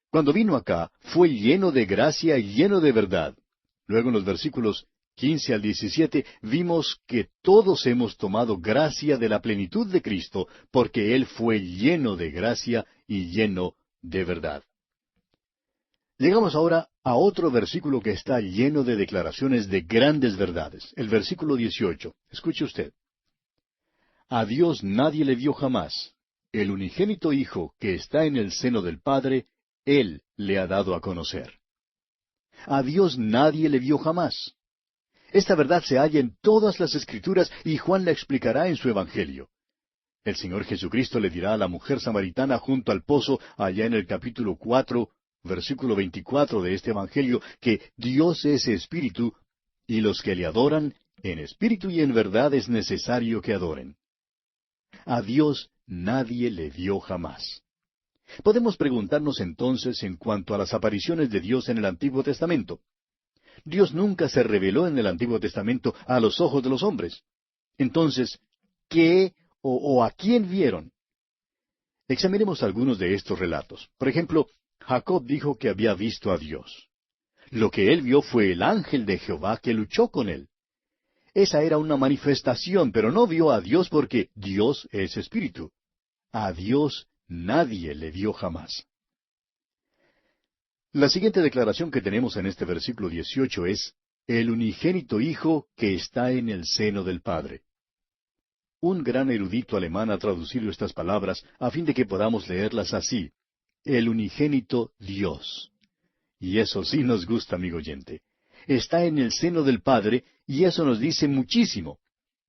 Cuando vino acá, fue lleno de gracia y lleno de verdad. Luego en los versículos 15 al 17 vimos que todos hemos tomado gracia de la plenitud de Cristo, porque Él fue lleno de gracia y lleno de verdad. Llegamos ahora a otro versículo que está lleno de declaraciones de grandes verdades. El versículo 18. Escuche usted. A Dios nadie le vio jamás. El unigénito Hijo que está en el seno del Padre, Él le ha dado a conocer. A Dios nadie le vio jamás. Esta verdad se halla en todas las Escrituras y Juan la explicará en su Evangelio. El Señor Jesucristo le dirá a la mujer samaritana junto al pozo, allá en el capítulo 4, versículo 24 de este Evangelio, que Dios es espíritu, y los que le adoran, en espíritu y en verdad es necesario que adoren. A Dios nadie le vio jamás. Podemos preguntarnos entonces en cuanto a las apariciones de Dios en el Antiguo Testamento. Dios nunca se reveló en el Antiguo Testamento a los ojos de los hombres. Entonces, ¿qué o a quién vieron? Examinemos algunos de estos relatos. Por ejemplo, Jacob dijo que había visto a Dios. Lo que él vio fue el ángel de Jehová que luchó con él. Esa era una manifestación, pero no vio a Dios porque Dios es espíritu. A Dios nadie le vio jamás. La siguiente declaración que tenemos en este versículo 18 es, el unigénito Hijo que está en el seno del Padre. Un gran erudito alemán ha traducido estas palabras a fin de que podamos leerlas así, el unigénito Dios. Y eso sí nos gusta, amigo oyente. Está en el seno del Padre y eso nos dice muchísimo.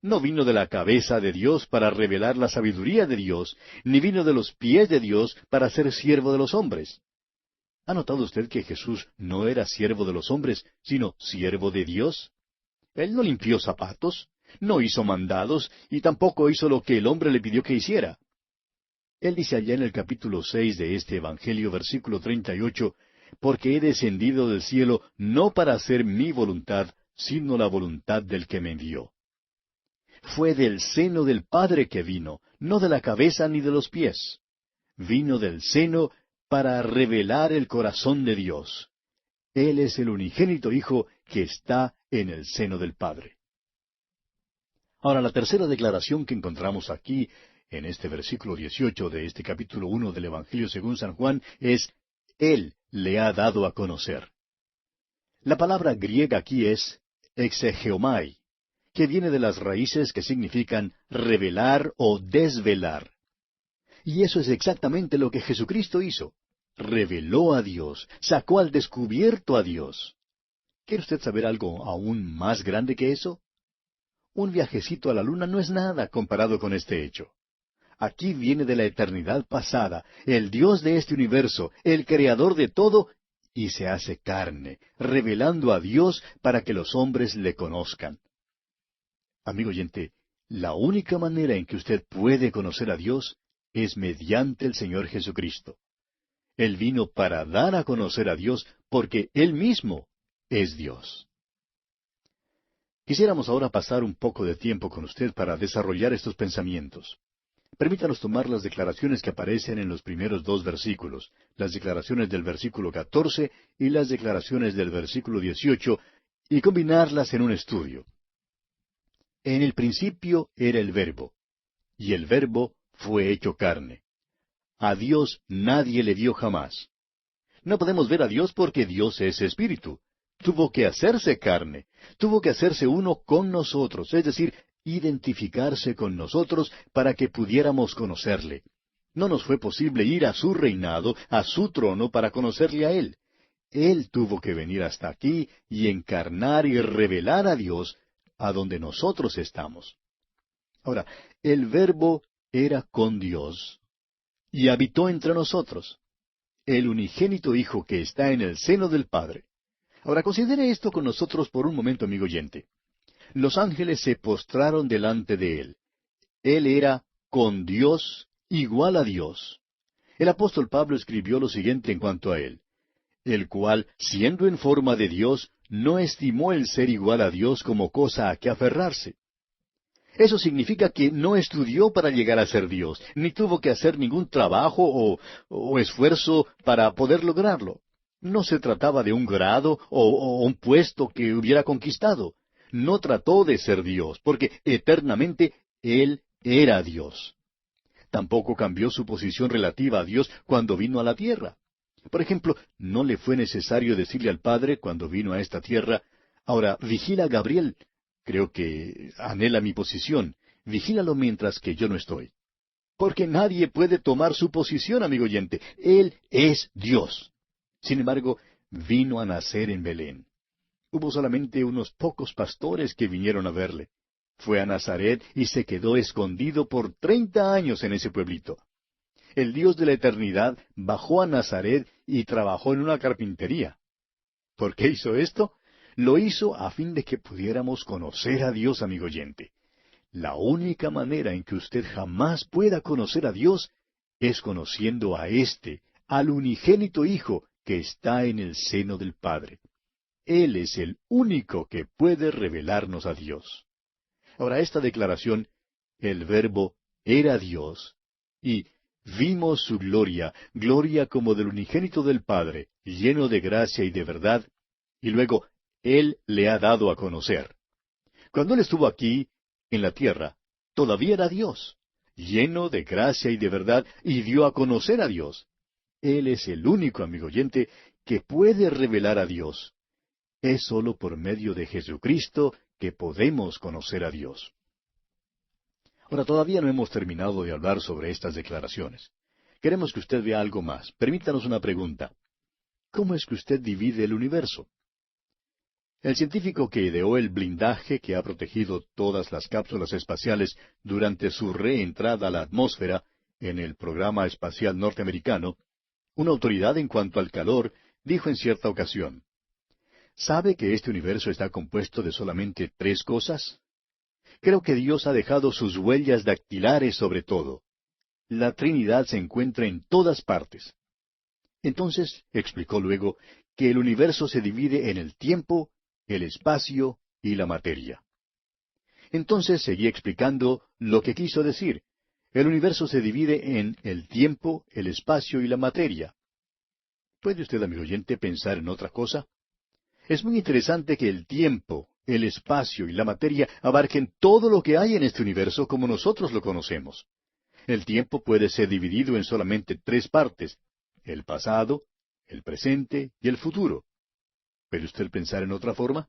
No vino de la cabeza de Dios para revelar la sabiduría de Dios, ni vino de los pies de Dios para ser siervo de los hombres. ¿Ha notado usted que Jesús no era siervo de los hombres, sino siervo de Dios? Él no limpió zapatos, no hizo mandados, y tampoco hizo lo que el hombre le pidió que hiciera. Él dice allá en el capítulo 6 de este Evangelio, versículo 38, porque he descendido del cielo no para hacer mi voluntad, sino la voluntad del que me envió. Fue del seno del Padre que vino, no de la cabeza ni de los pies. Vino del seno para revelar el corazón de Dios. Él es el unigénito Hijo que está en el seno del Padre. Ahora, la tercera declaración que encontramos aquí, en este versículo 18 de este capítulo 1 del Evangelio según San Juan, es Él le ha dado a conocer. La palabra griega aquí es exegeomai, que viene de las raíces que significan revelar o desvelar. Y eso es exactamente lo que Jesucristo hizo. Reveló a Dios, sacó al descubierto a Dios. ¿Quiere usted saber algo aún más grande que eso? Un viajecito a la luna no es nada comparado con este hecho. Aquí viene de la eternidad pasada, el Dios de este universo, el creador de todo, y se hace carne, revelando a Dios para que los hombres le conozcan. Amigo oyente, la única manera en que usted puede conocer a Dios es mediante el Señor Jesucristo. Él vino para dar a conocer a Dios porque Él mismo es Dios. Quisiéramos ahora pasar un poco de tiempo con usted para desarrollar estos pensamientos. Permítanos tomar las declaraciones que aparecen en los primeros dos versículos, las declaraciones del versículo 14 y las declaraciones del versículo 18, y combinarlas en un estudio. En el principio era el Verbo, y el Verbo fue hecho carne. A Dios nadie le vio jamás. No podemos ver a Dios porque Dios es espíritu. Tuvo que hacerse carne, tuvo que hacerse uno con nosotros, es decir, identificarse con nosotros para que pudiéramos conocerle. No nos fue posible ir a su reinado, a su trono, para conocerle a Él. Él tuvo que venir hasta aquí y encarnar y revelar a Dios a donde nosotros estamos. Ahora, el Verbo era con Dios y habitó entre nosotros, el unigénito Hijo que está en el seno del Padre. Ahora considere esto con nosotros por un momento, amigo oyente. Los ángeles se postraron delante de Él. Él era con Dios, igual a Dios. El apóstol Pablo escribió lo siguiente en cuanto a Él, el cual, siendo en forma de Dios, no estimó el ser igual a Dios como cosa a que aferrarse. Eso significa que no estudió para llegar a ser Dios, ni tuvo que hacer ningún trabajo o esfuerzo para poder lograrlo. No se trataba de un grado o un puesto que hubiera conquistado. No trató de ser Dios, porque eternamente Él era Dios. Tampoco cambió su posición relativa a Dios cuando vino a la tierra. Por ejemplo, no le fue necesario decirle al Padre cuando vino a esta tierra, ahora vigila a Gabriel. Creo que anhela mi posición. Vigílalo mientras que yo no estoy. Porque nadie puede tomar su posición, amigo oyente. Él es Dios. Sin embargo, vino a nacer en Belén. Hubo solamente unos pocos pastores que vinieron a verle. Fue a Nazaret y se quedó escondido por 30 años en ese pueblito. El Dios de la eternidad bajó a Nazaret y trabajó en una carpintería. ¿Por qué hizo esto? Lo hizo a fin de que pudiéramos conocer a Dios, amigo oyente. La única manera en que usted jamás pueda conocer a Dios es conociendo a al unigénito Hijo que está en el seno del Padre. Él es el único que puede revelarnos a Dios. Ahora, esta declaración, el Verbo era Dios, y vimos su gloria, gloria como del unigénito del Padre, lleno de gracia y de verdad, y luego, Él le ha dado a conocer. Cuando Él estuvo aquí, en la tierra, todavía era Dios, lleno de gracia y de verdad, y dio a conocer a Dios. Él es el único, amigo oyente, que puede revelar a Dios. Es sólo por medio de Jesucristo que podemos conocer a Dios. Ahora, todavía no hemos terminado de hablar sobre estas declaraciones. Queremos que usted vea algo más. Permítanos una pregunta. ¿Cómo es que usted divide el universo? El científico que ideó el blindaje que ha protegido todas las cápsulas espaciales durante su reentrada a la atmósfera en el programa espacial norteamericano, una autoridad en cuanto al calor, dijo en cierta ocasión: ¿sabe que este universo está compuesto de solamente tres cosas? Creo que Dios ha dejado sus huellas dactilares sobre todo. La Trinidad se encuentra en todas partes. Entonces, explicó luego, que el universo se divide en el tiempo, el espacio y la materia. Entonces seguí explicando lo que quiso decir. El universo se divide en el tiempo, el espacio y la materia. ¿Puede usted, amigo oyente, pensar en otra cosa? Es muy interesante que el tiempo, el espacio y la materia abarquen todo lo que hay en este universo como nosotros lo conocemos. El tiempo puede ser dividido en solamente tres partes: el pasado, el presente y el futuro. ¿Puede usted pensar en otra forma?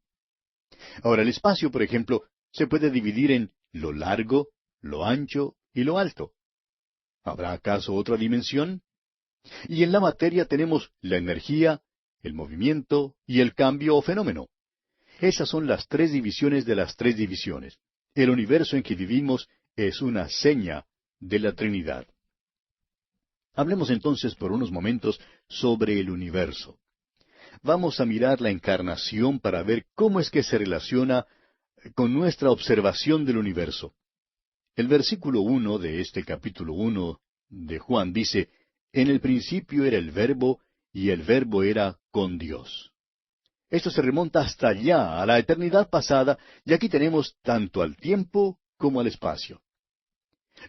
Ahora, el espacio, por ejemplo, se puede dividir en lo largo, lo ancho y lo alto. ¿Habrá acaso otra dimensión? Y en la materia tenemos la energía, el movimiento y el cambio o fenómeno. Esas son las tres divisiones de las tres divisiones. El universo en que vivimos es una seña de la Trinidad. Hablemos entonces por unos momentos sobre el universo. Vamos a mirar la encarnación para ver cómo es que se relaciona con nuestra observación del universo. El versículo 1 de este capítulo 1 de Juan dice: en el principio era el Verbo, y el Verbo era con Dios. Esto se remonta hasta allá, a la eternidad pasada, y aquí tenemos tanto al tiempo como al espacio.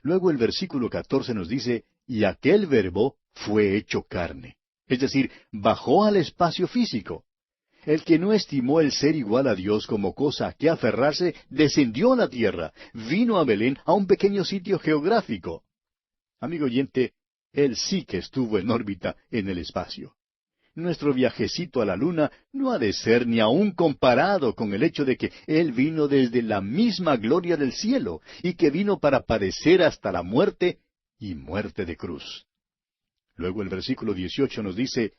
Luego el versículo 14 nos dice: y aquel Verbo fue hecho carne. Es decir, bajó al espacio físico. El que no estimó el ser igual a Dios como cosa a que aferrarse, descendió a la tierra, vino a Belén, a un pequeño sitio geográfico. Amigo oyente, Él sí que estuvo en órbita en el espacio. Nuestro viajecito a la luna no ha de ser ni aun comparado con el hecho de que Él vino desde la misma gloria del cielo, y que vino para padecer hasta la muerte, y muerte de cruz. Luego el versículo 18 nos dice: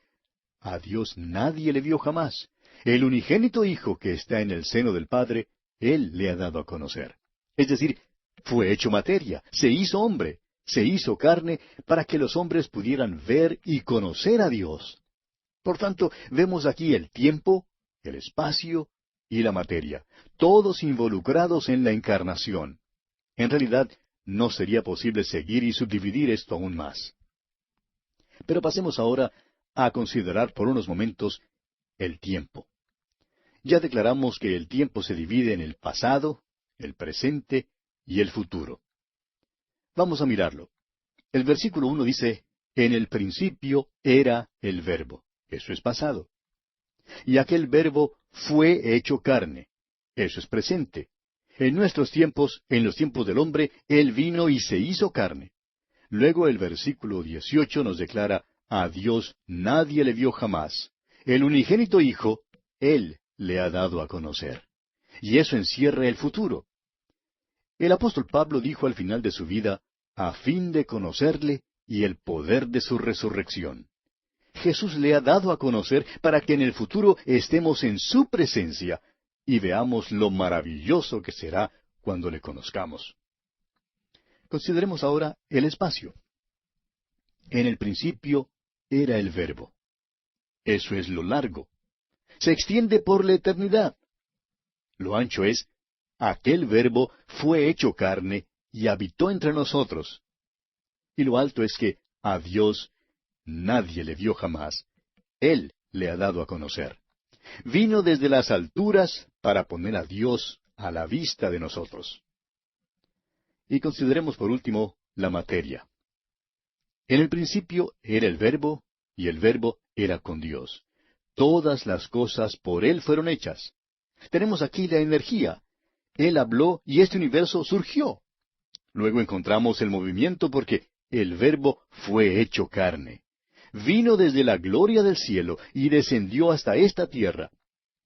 a Dios nadie le vio jamás. El unigénito Hijo que está en el seno del Padre, Él le ha dado a conocer. Es decir, fue hecho materia, se hizo hombre, se hizo carne, para que los hombres pudieran ver y conocer a Dios. Por tanto, vemos aquí el tiempo, el espacio y la materia, todos involucrados en la encarnación. En realidad, no sería posible seguir y subdividir esto aún más. Pero pasemos ahora a considerar por unos momentos el tiempo. Ya declaramos que el tiempo se divide en el pasado, el presente y el futuro. Vamos a mirarlo. El versículo 1 dice: en el principio era el Verbo. Eso es pasado. Y aquel Verbo fue hecho carne. Eso es presente. En nuestros tiempos, en los tiempos del hombre, Él vino y se hizo carne. Luego el versículo 18 nos declara: a Dios nadie le vio jamás. El unigénito Hijo, Él le ha dado a conocer. Y eso encierra el futuro. El apóstol Pablo dijo al final de su vida: a fin de conocerle y el poder de su resurrección. Jesús le ha dado a conocer para que en el futuro estemos en su presencia y veamos lo maravilloso que será cuando le conozcamos. Consideremos ahora el espacio. En el principio era el Verbo. Eso es lo largo. Se extiende por la eternidad. Lo ancho es: aquel Verbo fue hecho carne y habitó entre nosotros. Y lo alto es que a Dios nadie le vio jamás. Él le ha dado a conocer. Vino desde las alturas para poner a Dios a la vista de nosotros. Y consideremos por último la materia. En el principio era el Verbo, y el Verbo era con Dios. Todas las cosas por Él fueron hechas. Tenemos aquí la energía. Él habló y este universo surgió. Luego encontramos el movimiento porque el Verbo fue hecho carne. Vino desde la gloria del cielo y descendió hasta esta tierra.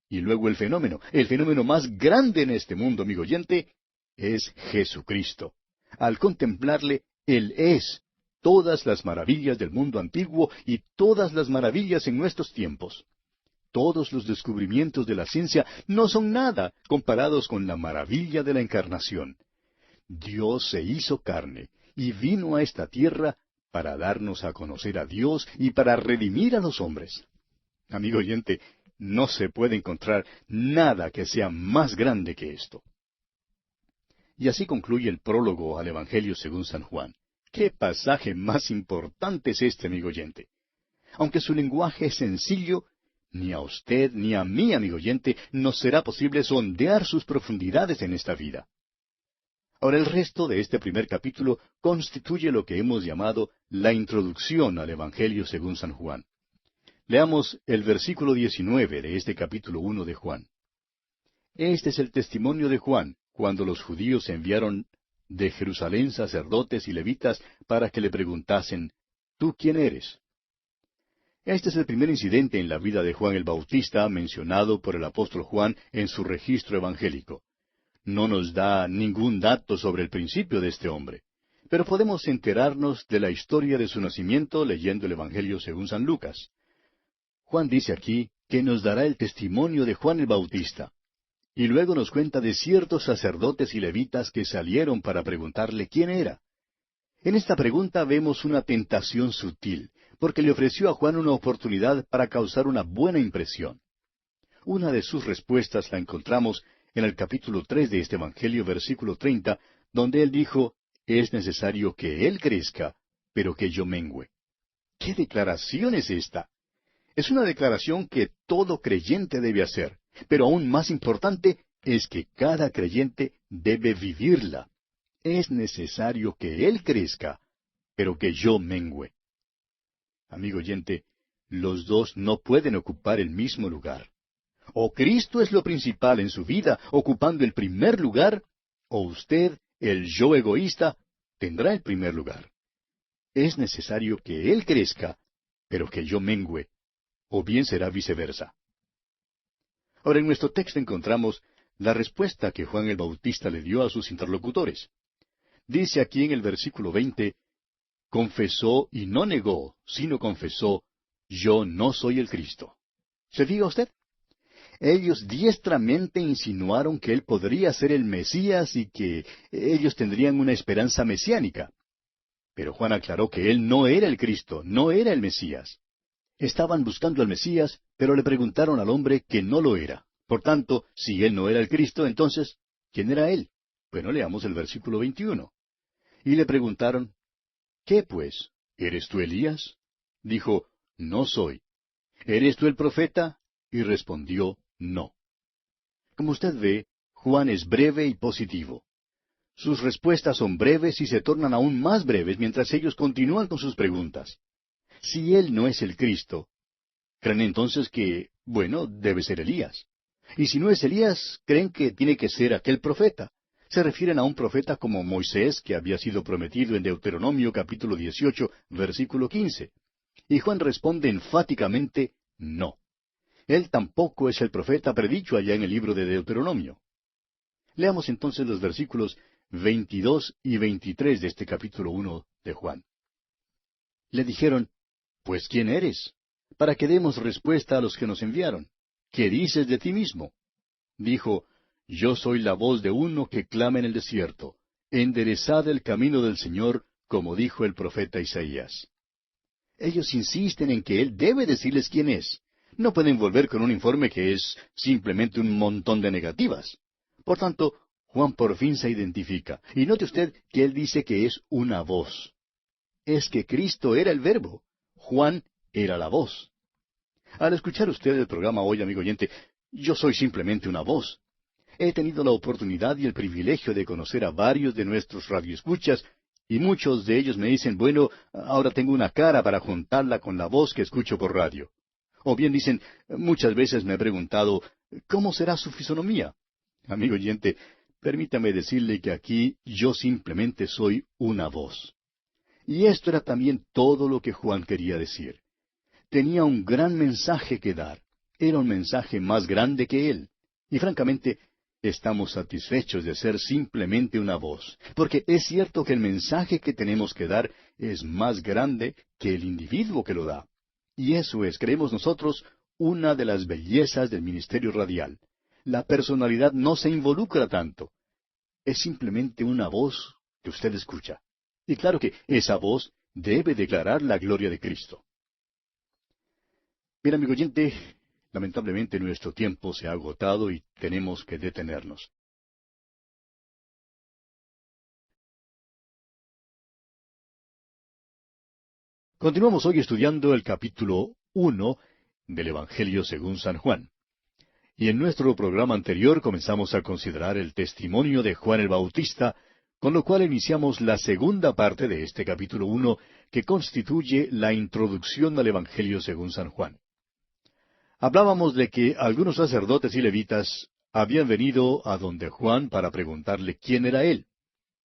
Y luego el fenómeno más grande en este mundo, amigo oyente, es Jesucristo. Al contemplarle, Él es todas las maravillas del mundo antiguo y todas las maravillas en nuestros tiempos. Todos los descubrimientos de la ciencia no son nada comparados con la maravilla de la encarnación. Dios se hizo carne y vino a esta tierra para darnos a conocer a Dios y para redimir a los hombres. Amigo oyente, no se puede encontrar nada que sea más grande que esto. Y así concluye el prólogo al Evangelio según San Juan. ¿Qué pasaje más importante es este, amigo oyente? Aunque su lenguaje es sencillo, ni a usted ni a mí, amigo oyente, nos será posible sondear sus profundidades en esta vida. Ahora el resto de este primer capítulo constituye lo que hemos llamado la introducción al Evangelio según San Juan. Leamos el versículo 19 de este capítulo 1 de Juan. Este es el testimonio de Juan, cuando los judíos enviaron de Jerusalén sacerdotes y levitas para que le preguntasen, ¿tú quién eres? Este es el primer incidente en la vida de Juan el Bautista mencionado por el apóstol Juan en su registro evangélico. No nos da ningún dato sobre el principio de este hombre, pero podemos enterarnos de la historia de su nacimiento leyendo el Evangelio según San Lucas. Juan dice aquí que nos dará el testimonio de Juan el Bautista, y luego nos cuenta de ciertos sacerdotes y levitas que salieron para preguntarle quién era. En esta pregunta vemos una tentación sutil, porque le ofreció a Juan una oportunidad para causar una buena impresión. Una de sus respuestas la encontramos en el capítulo 3 de este Evangelio, versículo 30, donde él dijo, es necesario que él crezca, pero que yo mengüe. ¿Qué declaración es esta? Es una declaración que todo creyente debe hacer, pero aún más importante es que cada creyente debe vivirla. Es necesario que él crezca, pero que yo mengüe. Amigo oyente, los dos no pueden ocupar el mismo lugar. O Cristo es lo principal en su vida, ocupando el primer lugar, o usted, el yo egoísta, tendrá el primer lugar. Es necesario que Él crezca, pero que yo mengüe, o bien será viceversa. Ahora en nuestro texto encontramos la respuesta que Juan el Bautista le dio a sus interlocutores. Dice aquí en el versículo 20, confesó y no negó, sino confesó, yo no soy el Cristo. ¿Se fija usted? Ellos diestramente insinuaron que él podría ser el Mesías y que ellos tendrían una esperanza mesiánica. Pero Juan aclaró que él no era el Cristo, no era el Mesías. Estaban buscando al Mesías, pero le preguntaron al hombre que no lo era. Por tanto, si él no era el Cristo, entonces, ¿quién era él? Bueno, leamos el versículo 21. Y le preguntaron, ¿qué pues? ¿Eres tú Elías? Dijo, no soy. ¿Eres tú el profeta? Y respondió, no. Como usted ve, Juan es breve y positivo. Sus respuestas son breves y se tornan aún más breves mientras ellos continúan con sus preguntas. Si él no es el Cristo, creen entonces que, bueno, debe ser Elías. Y si no es Elías, creen que tiene que ser aquel profeta. Se refieren a un profeta como Moisés, que había sido prometido en Deuteronomio capítulo 18, versículo 15. Y Juan responde enfáticamente, no. Él tampoco es el profeta predicho allá en el libro de Deuteronomio. Leamos entonces los versículos 22 y 23 de este capítulo 1 de Juan. Le dijeron, pues ¿quién eres? Para que demos respuesta a los que nos enviaron. ¿Qué dices de ti mismo? Dijo, yo soy la voz de uno que clama en el desierto. Enderezad el camino del Señor, como dijo el profeta Isaías. Ellos insisten en que él debe decirles quién es. No pueden volver con un informe que es simplemente un montón de negativas. Por tanto, Juan por fin se identifica. Y note usted que él dice que es una voz. Es que Cristo era el verbo. Juan era la voz. Al escuchar usted el programa hoy, amigo oyente, yo soy simplemente una voz. He tenido la oportunidad y el privilegio de conocer a varios de nuestros radioescuchas, y muchos de ellos me dicen, bueno, ahora tengo una cara para juntarla con la voz que escucho por radio. O bien dicen, muchas veces me he preguntado, ¿cómo será su fisonomía? Amigo oyente, permítame decirle que aquí yo simplemente soy una voz. Y esto era también todo lo que Juan quería decir. Tenía un gran mensaje que dar. Era un mensaje más grande que él. Y francamente, estamos satisfechos de ser simplemente una voz, porque es cierto que el mensaje que tenemos que dar es más grande que el individuo que lo da. Y eso es, creemos nosotros, una de las bellezas del ministerio radial. La personalidad no se involucra tanto. Es simplemente una voz que usted escucha. Y claro que esa voz debe declarar la gloria de Cristo. Bien, amigo oyente, lamentablemente nuestro tiempo se ha agotado y tenemos que detenernos. Continuamos hoy estudiando el capítulo 1 del Evangelio según San Juan. Y en nuestro programa anterior comenzamos a considerar el testimonio de Juan el Bautista, con lo cual iniciamos la segunda parte de este capítulo 1, que constituye la introducción al Evangelio según San Juan. Hablábamos de que algunos sacerdotes y levitas habían venido a donde Juan para preguntarle quién era él.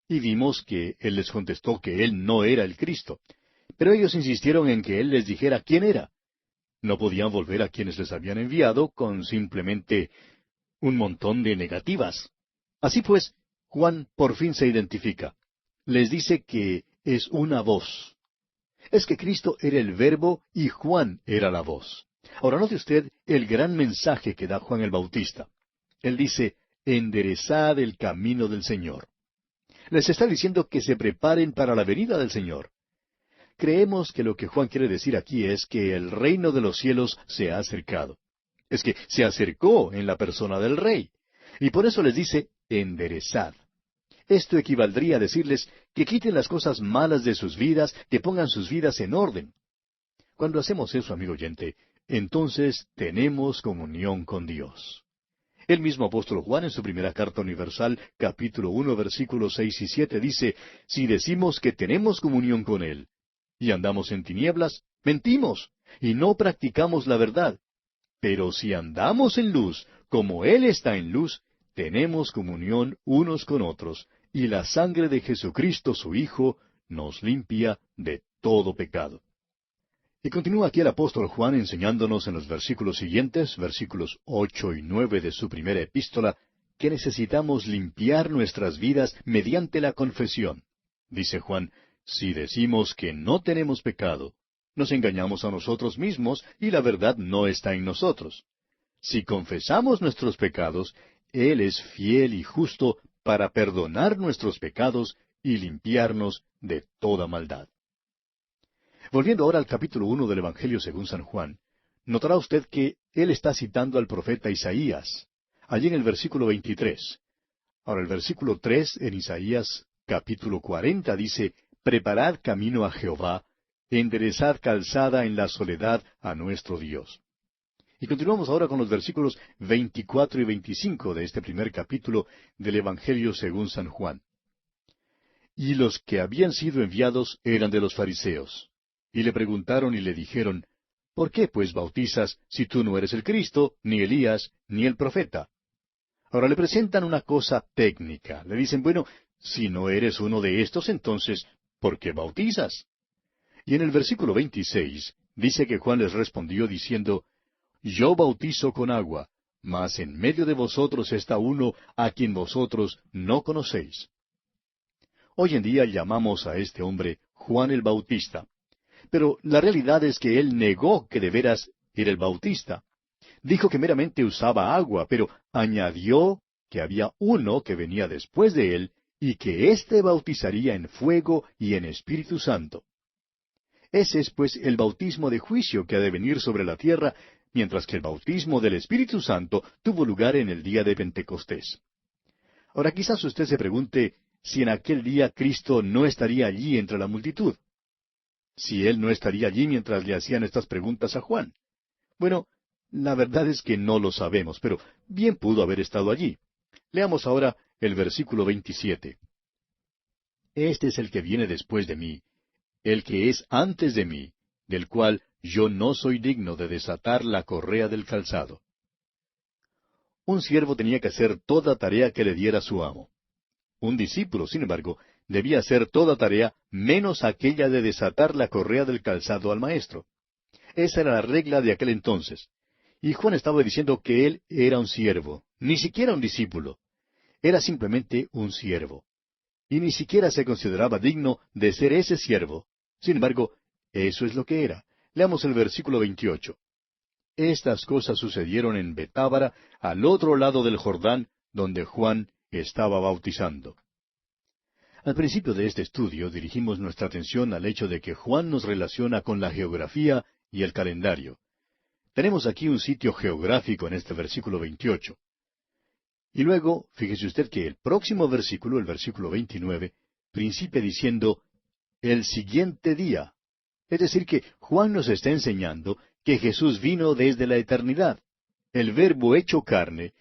Y vimos que él les contestó que él no era el Cristo. Pero ellos insistieron en que él les dijera quién era. No podían volver a quienes les habían enviado con simplemente un montón de negativas. Así pues, Juan por fin se identifica. Les dice que es una voz. Es que Cristo era el Verbo y Juan era la voz. Ahora note usted el gran mensaje que da Juan el Bautista. Él dice, enderezad el camino del Señor. Les está diciendo que se preparen para la venida del Señor. Creemos que lo que Juan quiere decir aquí es que el reino de los cielos se ha acercado. Es que se acercó en la persona del Rey. Y por eso les dice, enderezad. Esto equivaldría a decirles que quiten las cosas malas de sus vidas, que pongan sus vidas en orden. Cuando hacemos eso, amigo oyente, entonces tenemos comunión con Dios. El mismo apóstol Juan en su primera carta universal, capítulo 1, versículos 6 y 7, dice, si decimos que tenemos comunión con Él, y andamos en tinieblas, mentimos, y no practicamos la verdad. Pero si andamos en luz, como Él está en luz, tenemos comunión unos con otros, y la sangre de Jesucristo su Hijo nos limpia de todo pecado. Y continúa aquí el apóstol Juan enseñándonos en los versículos siguientes, versículos 8 y 9 de su primera epístola, que necesitamos limpiar nuestras vidas mediante la confesión. Dice Juan, si decimos que no tenemos pecado, nos engañamos a nosotros mismos y la verdad no está en nosotros. Si confesamos nuestros pecados, Él es fiel y justo para perdonar nuestros pecados y limpiarnos de toda maldad. Volviendo ahora al capítulo 1 del Evangelio según San Juan, notará usted que él está citando al profeta Isaías, allí en el versículo 23. Ahora el versículo 3 en Isaías capítulo 40 dice, preparad camino a Jehová, enderezad calzada en la soledad a nuestro Dios. Y continuamos ahora con los versículos 24 y 25 de este primer capítulo del Evangelio según San Juan. Y los que habían sido enviados eran de los fariseos. Y le preguntaron y le dijeron, ¿por qué pues bautizas si tú no eres el Cristo, ni Elías, ni el profeta? Ahora le presentan una cosa técnica. Le dicen, bueno, si no eres uno de estos, entonces, ¿por qué bautizas? Y en el versículo 26 dice que Juan les respondió diciendo, yo bautizo con agua, mas en medio de vosotros está uno a quien vosotros no conocéis. Hoy en día llamamos a este hombre Juan el Bautista. Pero la realidad es que él negó que de veras era el Bautista. Dijo que meramente usaba agua, pero añadió que había uno que venía después de él y que éste bautizaría en fuego y en Espíritu Santo. Ese es pues el bautismo de juicio que ha de venir sobre la tierra, mientras que el bautismo del Espíritu Santo tuvo lugar en el día de Pentecostés. Ahora quizás usted se pregunte si en aquel día Cristo no estaría allí entre la multitud. Si Él no estaría allí mientras le hacían estas preguntas a Juan. Bueno, la verdad es que no lo sabemos, pero bien pudo haber estado allí. Leamos ahora el versículo 27. Este es el que viene después de mí, el que es antes de mí, del cual yo no soy digno de desatar la correa del calzado. Un siervo tenía que hacer toda tarea que le diera su amo. Un discípulo, sin embargo, debía hacer toda tarea menos aquella de desatar la correa del calzado al maestro. Esa era la regla de aquel entonces. Y Juan estaba diciendo que él era un siervo, ni siquiera un discípulo. Era simplemente un siervo. Y ni siquiera se consideraba digno de ser ese siervo. Sin embargo, eso es lo que era. Leamos el versículo 28. Estas cosas sucedieron en Betábara, al otro lado del Jordán, donde Juan estaba bautizando. Al principio de este estudio dirigimos nuestra atención al hecho de que Juan nos relaciona con la geografía y el calendario. Tenemos aquí un sitio geográfico en este versículo 28. Y luego, fíjese usted que el próximo versículo, el versículo 29, principia diciendo, el siguiente día. Es decir, que Juan nos está enseñando que Jesús vino desde la eternidad, el Verbo hecho carne,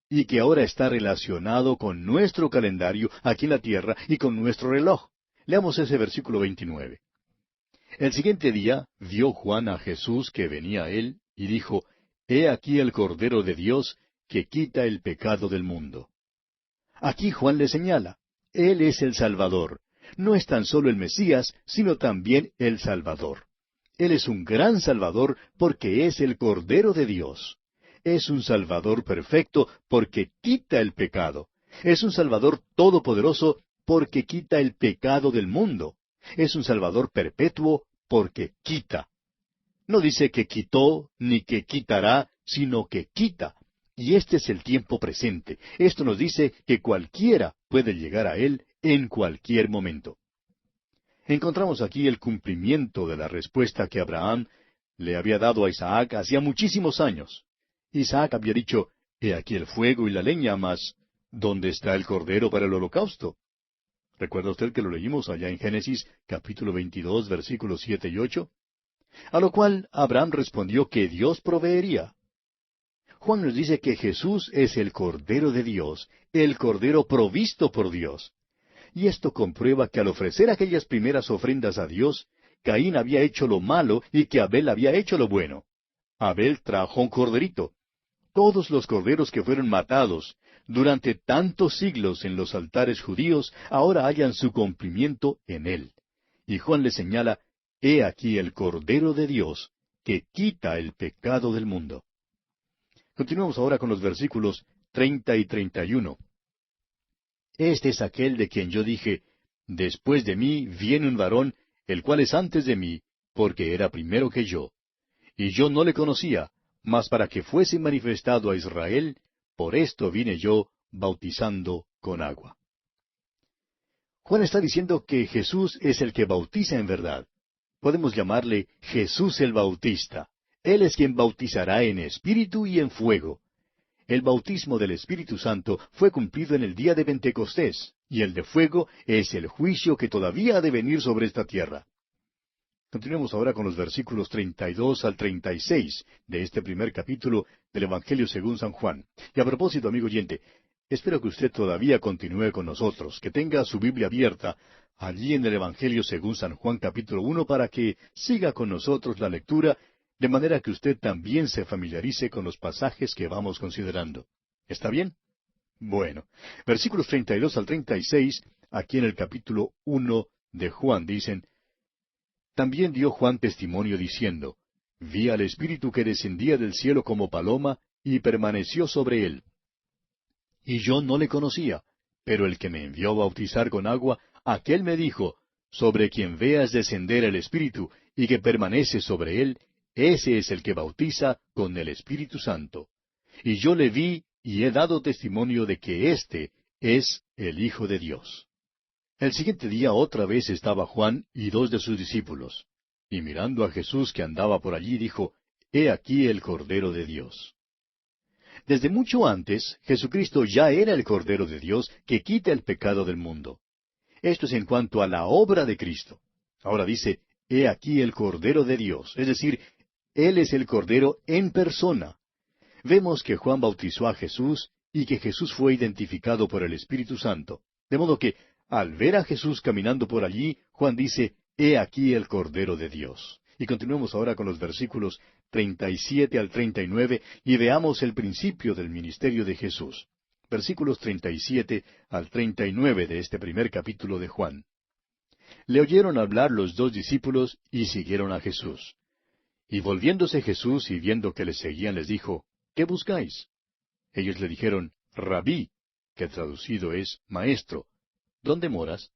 y que ahora está relacionado con nuestro calendario aquí en la tierra y con nuestro reloj. Leamos ese versículo 29. El siguiente día vio Juan a Jesús que venía a él, y dijo, He aquí el Cordero de Dios que quita el pecado del mundo. Aquí Juan le señala, Él es el Salvador. No es tan solo el Mesías, sino también el Salvador. Él es un gran Salvador porque es el Cordero de Dios. Es un Salvador perfecto porque quita el pecado. Es un Salvador todopoderoso porque quita el pecado del mundo. Es un Salvador perpetuo porque quita. No dice que quitó ni que quitará, sino que quita. Y este es el tiempo presente. Esto nos dice que cualquiera puede llegar a Él en cualquier momento. Encontramos aquí el cumplimiento de la respuesta que Abraham le había dado a Isaac hacía muchísimos años. Isaac había dicho, He aquí el fuego y la leña, mas ¿dónde está el cordero para el holocausto? ¿Recuerda usted que lo leímos allá en Génesis capítulo 22, versículos 7 y 8? A lo cual Abraham respondió que Dios proveería. Juan nos dice que Jesús es el Cordero de Dios, el Cordero provisto por Dios. Y esto comprueba que al ofrecer aquellas primeras ofrendas a Dios, Caín había hecho lo malo y que Abel había hecho lo bueno. Abel trajo un corderito. Todos los corderos que fueron matados durante tantos siglos en los altares judíos ahora hallan su cumplimiento en él. Y Juan le señala, He aquí el Cordero de Dios, que quita el pecado del mundo. Continuamos ahora con los versículos 30 y 31. Este es aquel de quien yo dije, Después de mí viene un varón, el cual es antes de mí, porque era primero que yo. Y yo no le conocía, mas para que fuese manifestado a Israel, por esto vine yo bautizando con agua. Juan está diciendo que Jesús es el que bautiza en verdad. Podemos llamarle Jesús el Bautista. Él es quien bautizará en espíritu y en fuego. El bautismo del Espíritu Santo fue cumplido en el día de Pentecostés, y el de fuego es el juicio que todavía ha de venir sobre esta tierra. Continuemos ahora con los versículos 32 al 36 de este primer capítulo del Evangelio según San Juan. Y a propósito, amigo oyente, espero que usted todavía continúe con nosotros, que tenga su Biblia abierta allí en el Evangelio según San Juan capítulo 1 para que siga con nosotros la lectura, de manera que usted también se familiarice con los pasajes que vamos considerando. ¿Está bien? Bueno, versículos 32 al 36, aquí en el capítulo 1 de Juan, dicen, También dio Juan testimonio diciendo, Vi al Espíritu que descendía del cielo como paloma, y permaneció sobre él. Y yo no le conocía, pero el que me envió a bautizar con agua, aquel me dijo, Sobre quien veas descender el Espíritu, y que permanece sobre él, ese es el que bautiza con el Espíritu Santo. Y yo le vi, y he dado testimonio de que éste es el Hijo de Dios. El siguiente día otra vez estaba Juan y dos de sus discípulos. Y mirando a Jesús que andaba por allí, dijo, He aquí el Cordero de Dios. Desde mucho antes, Jesucristo ya era el Cordero de Dios que quita el pecado del mundo. Esto es en cuanto a la obra de Cristo. Ahora dice, He aquí el Cordero de Dios, es decir, Él es el Cordero en persona. Vemos que Juan bautizó a Jesús y que Jesús fue identificado por el Espíritu Santo. De modo que, al ver a Jesús caminando por allí, Juan dice, He aquí el Cordero de Dios. Y continuemos ahora con los versículos 37 al 39 y veamos el principio del ministerio de Jesús. Versículos 37 al 39 de este primer capítulo de Juan. Le oyeron hablar los dos discípulos y siguieron a Jesús. Y volviéndose Jesús y viendo que les seguían, les dijo, ¿Qué buscáis? Ellos le dijeron, Rabí, que traducido es Maestro, ¿dónde moras?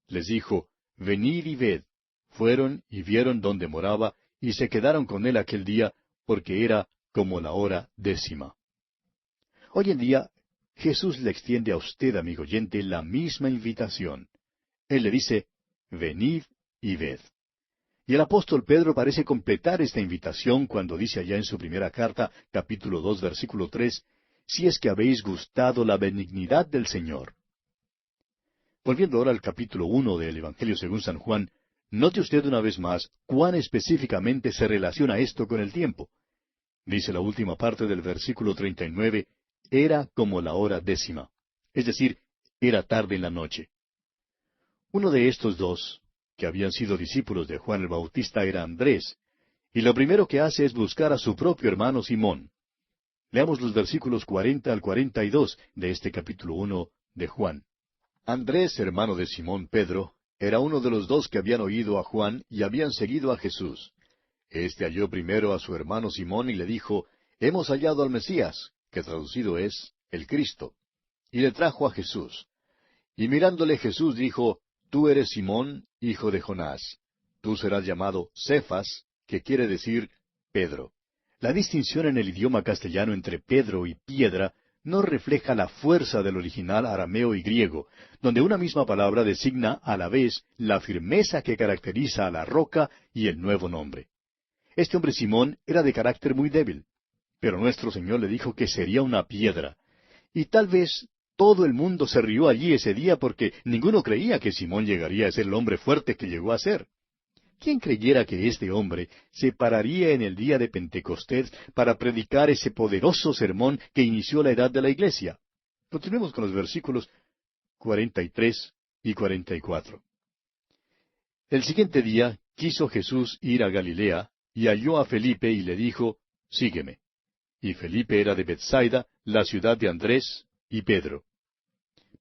Les dijo, Venid y ved. Fueron y vieron dónde moraba, y se quedaron con él aquel día, porque era como la hora 10. Hoy en día, Jesús le extiende a usted, amigo oyente, la misma invitación. Él le dice, venid y ved. Y el apóstol Pedro parece completar esta invitación cuando dice allá en su primera carta, capítulo 2, versículo 3, si es que habéis gustado la benignidad del Señor. Volviendo ahora al capítulo 1 del Evangelio según San Juan, note usted una vez más cuán específicamente se relaciona esto con el tiempo. Dice la última parte del versículo 39, era como la hora 10, es decir, era tarde en la noche. Uno de estos dos, que habían sido discípulos de Juan el Bautista, era Andrés, y lo primero que hace es buscar a su propio hermano Simón. Leamos los versículos 40 al 42 de este capítulo 1 de Juan. Andrés, hermano de Simón Pedro, era uno de los dos que habían oído a Juan y habían seguido a Jesús. Este halló primero a su hermano Simón y le dijo, hemos hallado al Mesías, que traducido es, el Cristo. Y le trajo a Jesús. Y mirándole Jesús dijo, tú eres Simón, hijo de Jonás. Tú serás llamado Cefas, que quiere decir Pedro. La distinción en el idioma castellano entre Pedro y piedra no refleja la fuerza del original arameo y griego, donde una misma palabra designa a la vez la firmeza que caracteriza a la roca y el nuevo nombre. Este hombre Simón era de carácter muy débil, pero nuestro Señor le dijo que sería una piedra. Y tal vez todo el mundo se rió allí ese día porque ninguno creía que Simón llegaría a ser el hombre fuerte que llegó a ser. ¿Quién creyera que este hombre se pararía en el día de Pentecostés para predicar ese poderoso sermón que inició la edad de la iglesia? Continuemos con los versículos 43 y 44. El siguiente día quiso Jesús ir a Galilea, y halló a Felipe y le dijo, sígueme. Y Felipe era de Bethsaida, la ciudad de Andrés y Pedro.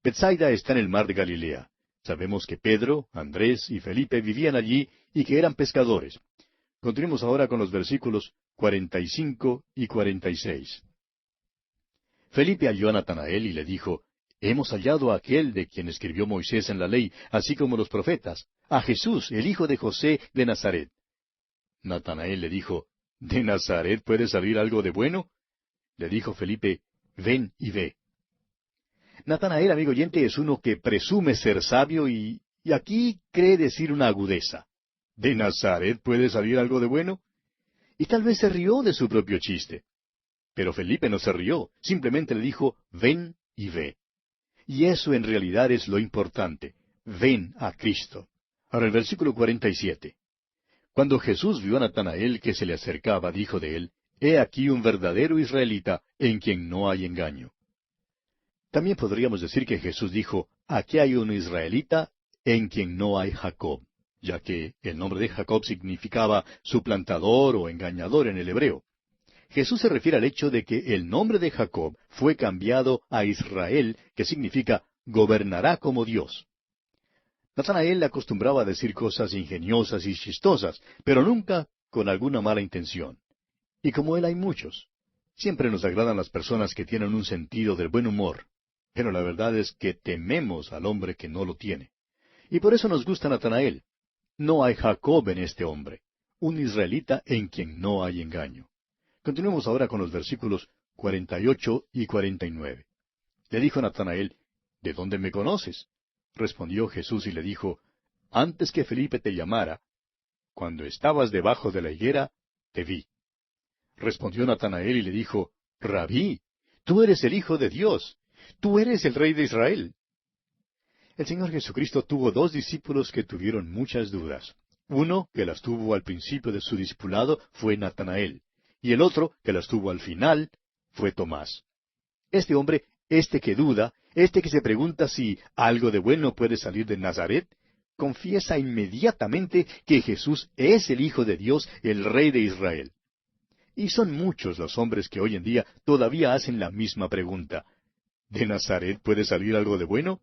Bethsaida está en el mar de Galilea. Sabemos que Pedro, Andrés y Felipe vivían allí y que eran pescadores. Continuemos ahora con los versículos 45 y 46. Felipe halló a Natanael y le dijo, hemos hallado a aquel de quien escribió Moisés en la ley, así como los profetas, a Jesús, el hijo de José de Nazaret. Natanael le dijo, ¿de Nazaret puede salir algo de bueno? Le dijo Felipe, ven y ve. Natanael, amigo oyente, es uno que presume ser sabio y aquí cree decir una agudeza. ¿De Nazaret puede salir algo de bueno? Y tal vez se rió de su propio chiste. Pero Felipe no se rió, simplemente le dijo, ven y ve. Y eso en realidad es lo importante, ven a Cristo. Ahora el versículo 47. Cuando Jesús vio a Natanael que se le acercaba, dijo de él, he aquí un verdadero israelita en quien no hay engaño. También podríamos decir que Jesús dijo, aquí hay un israelita en quien no hay Jacob, ya que el nombre de Jacob significaba suplantador o engañador en el hebreo. Jesús se refiere al hecho de que el nombre de Jacob fue cambiado a Israel, que significa gobernará como Dios. Natanael acostumbraba a decir cosas ingeniosas y chistosas, pero nunca con alguna mala intención. Y como él hay muchos. Siempre nos agradan las personas que tienen un sentido del buen humor. Pero la verdad es que tememos al hombre que no lo tiene. Y por eso nos gusta Natanael. No hay Jacob en este hombre, un israelita en quien no hay engaño. Continuemos ahora con los versículos 48 y 49. Le dijo Natanael, ¿de dónde me conoces? Respondió Jesús y le dijo, antes que Felipe te llamara, cuando estabas debajo de la higuera, te vi. Respondió Natanael y le dijo, Rabí, tú eres el Hijo de Dios, tú eres el Rey de Israel. El Señor Jesucristo tuvo dos discípulos que tuvieron muchas dudas. Uno, que las tuvo al principio de su discipulado, fue Natanael, y el otro, que las tuvo al final, fue Tomás. Este hombre, este que duda, este que se pregunta si algo de bueno puede salir de Nazaret, confiesa inmediatamente que Jesús es el Hijo de Dios, el Rey de Israel. Y son muchos los hombres que hoy en día todavía hacen la misma pregunta. ¿De Nazaret puede salir algo de bueno?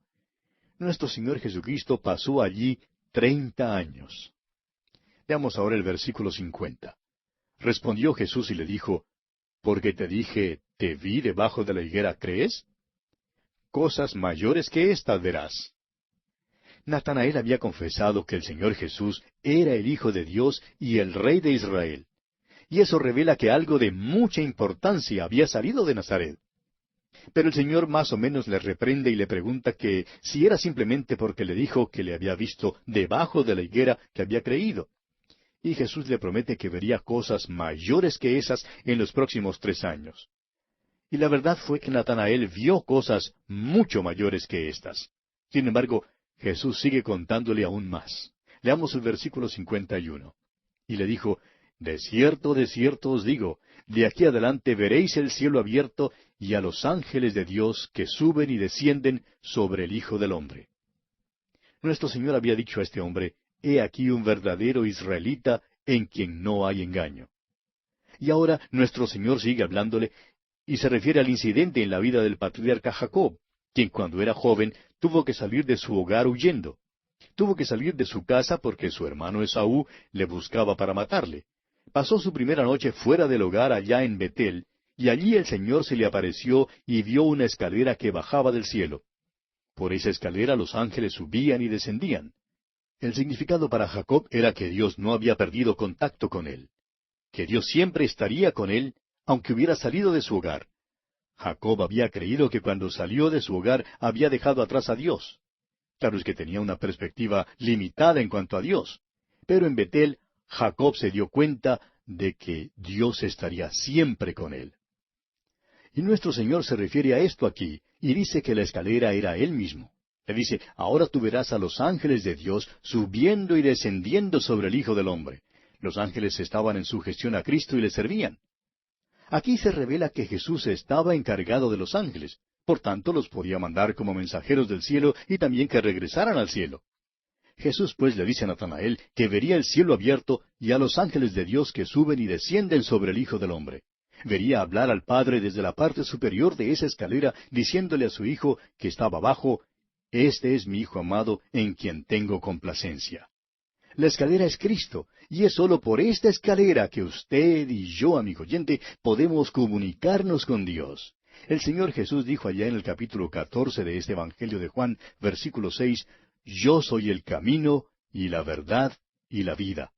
Nuestro Señor Jesucristo pasó allí 30 años. Veamos ahora el versículo 50. Respondió Jesús y le dijo, porque te dije, te vi debajo de la higuera, ¿crees? Cosas mayores que estas verás. Natanael había confesado que el Señor Jesús era el Hijo de Dios y el Rey de Israel. y eso revela que algo de mucha importancia había salido de Nazaret. Pero el Señor más o menos le reprende y le pregunta que si era simplemente porque le dijo que le había visto debajo de la higuera que había creído. Y Jesús le promete que vería cosas mayores que esas en los próximos 3 años. Y la verdad fue que Natanael vio cosas mucho mayores que estas. Sin embargo, Jesús sigue contándole aún más. Leamos el versículo 51. Y le dijo, de cierto os digo, de aquí adelante veréis el cielo abierto y a los ángeles de Dios que suben y descienden sobre el Hijo del Hombre. Nuestro Señor había dicho a este hombre, he aquí un verdadero israelita en quien no hay engaño. Y ahora nuestro Señor sigue hablándole y se refiere al incidente en la vida del patriarca Jacob, quien cuando era joven tuvo que salir de su hogar huyendo. Tuvo que salir de su casa porque su hermano Esaú le buscaba para matarle. Pasó su primera noche fuera del hogar allá en Betel, y allí el Señor se le apareció y vio una escalera que bajaba del cielo. Por esa escalera los ángeles subían y descendían. El significado para Jacob era que Dios no había perdido contacto con él, que Dios siempre estaría con él, aunque hubiera salido de su hogar. Jacob había creído que cuando salió de su hogar había dejado atrás a Dios. Claro es que tenía una perspectiva limitada en cuanto a Dios. Pero en Betel, Jacob se dio cuenta de que Dios estaría siempre con él. Y nuestro Señor se refiere a esto aquí, y dice que la escalera era Él mismo. Le dice, ahora tú verás a los ángeles de Dios subiendo y descendiendo sobre el Hijo del Hombre. Los ángeles estaban en sugestión a Cristo y le servían. Aquí se revela que Jesús estaba encargado de los ángeles, por tanto los podía mandar como mensajeros del cielo y también que regresaran al cielo. Jesús pues le dice a Natanael que vería el cielo abierto y a los ángeles de Dios que suben y descienden sobre el Hijo del Hombre. Vería hablar al Padre desde la parte superior de esa escalera, diciéndole a su Hijo que estaba abajo, este es mi Hijo amado en quien tengo complacencia. La escalera es Cristo, y es sólo por esta escalera que usted y yo, amigo oyente, podemos comunicarnos con Dios. El Señor Jesús dijo allá en el capítulo 14 de este Evangelio de Juan, versículo 6, yo soy el camino, y la verdad, y la vida.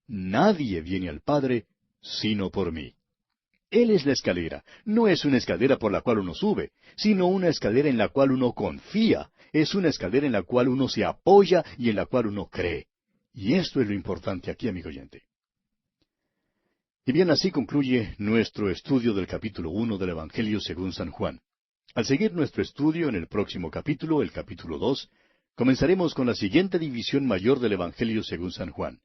Nadie viene al Padre, sino por mí. Él es la escalera. No es una escalera por la cual uno sube, sino una escalera en la cual uno confía. Es una escalera en la cual uno se apoya y en la cual uno cree. Y esto es lo importante aquí, amigo oyente. Y bien, así concluye nuestro estudio del capítulo 1 del Evangelio según San Juan. Al seguir nuestro estudio en el próximo capítulo, el capítulo 2, comenzaremos con la siguiente división mayor del Evangelio según San Juan.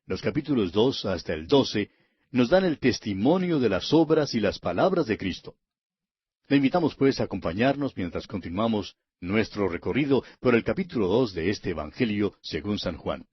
Los capítulos 2 hasta el 12 nos dan el testimonio de las obras y las palabras de Cristo. Le invitamos pues a acompañarnos mientras continuamos nuestro recorrido por el capítulo 2 de este Evangelio según San Juan.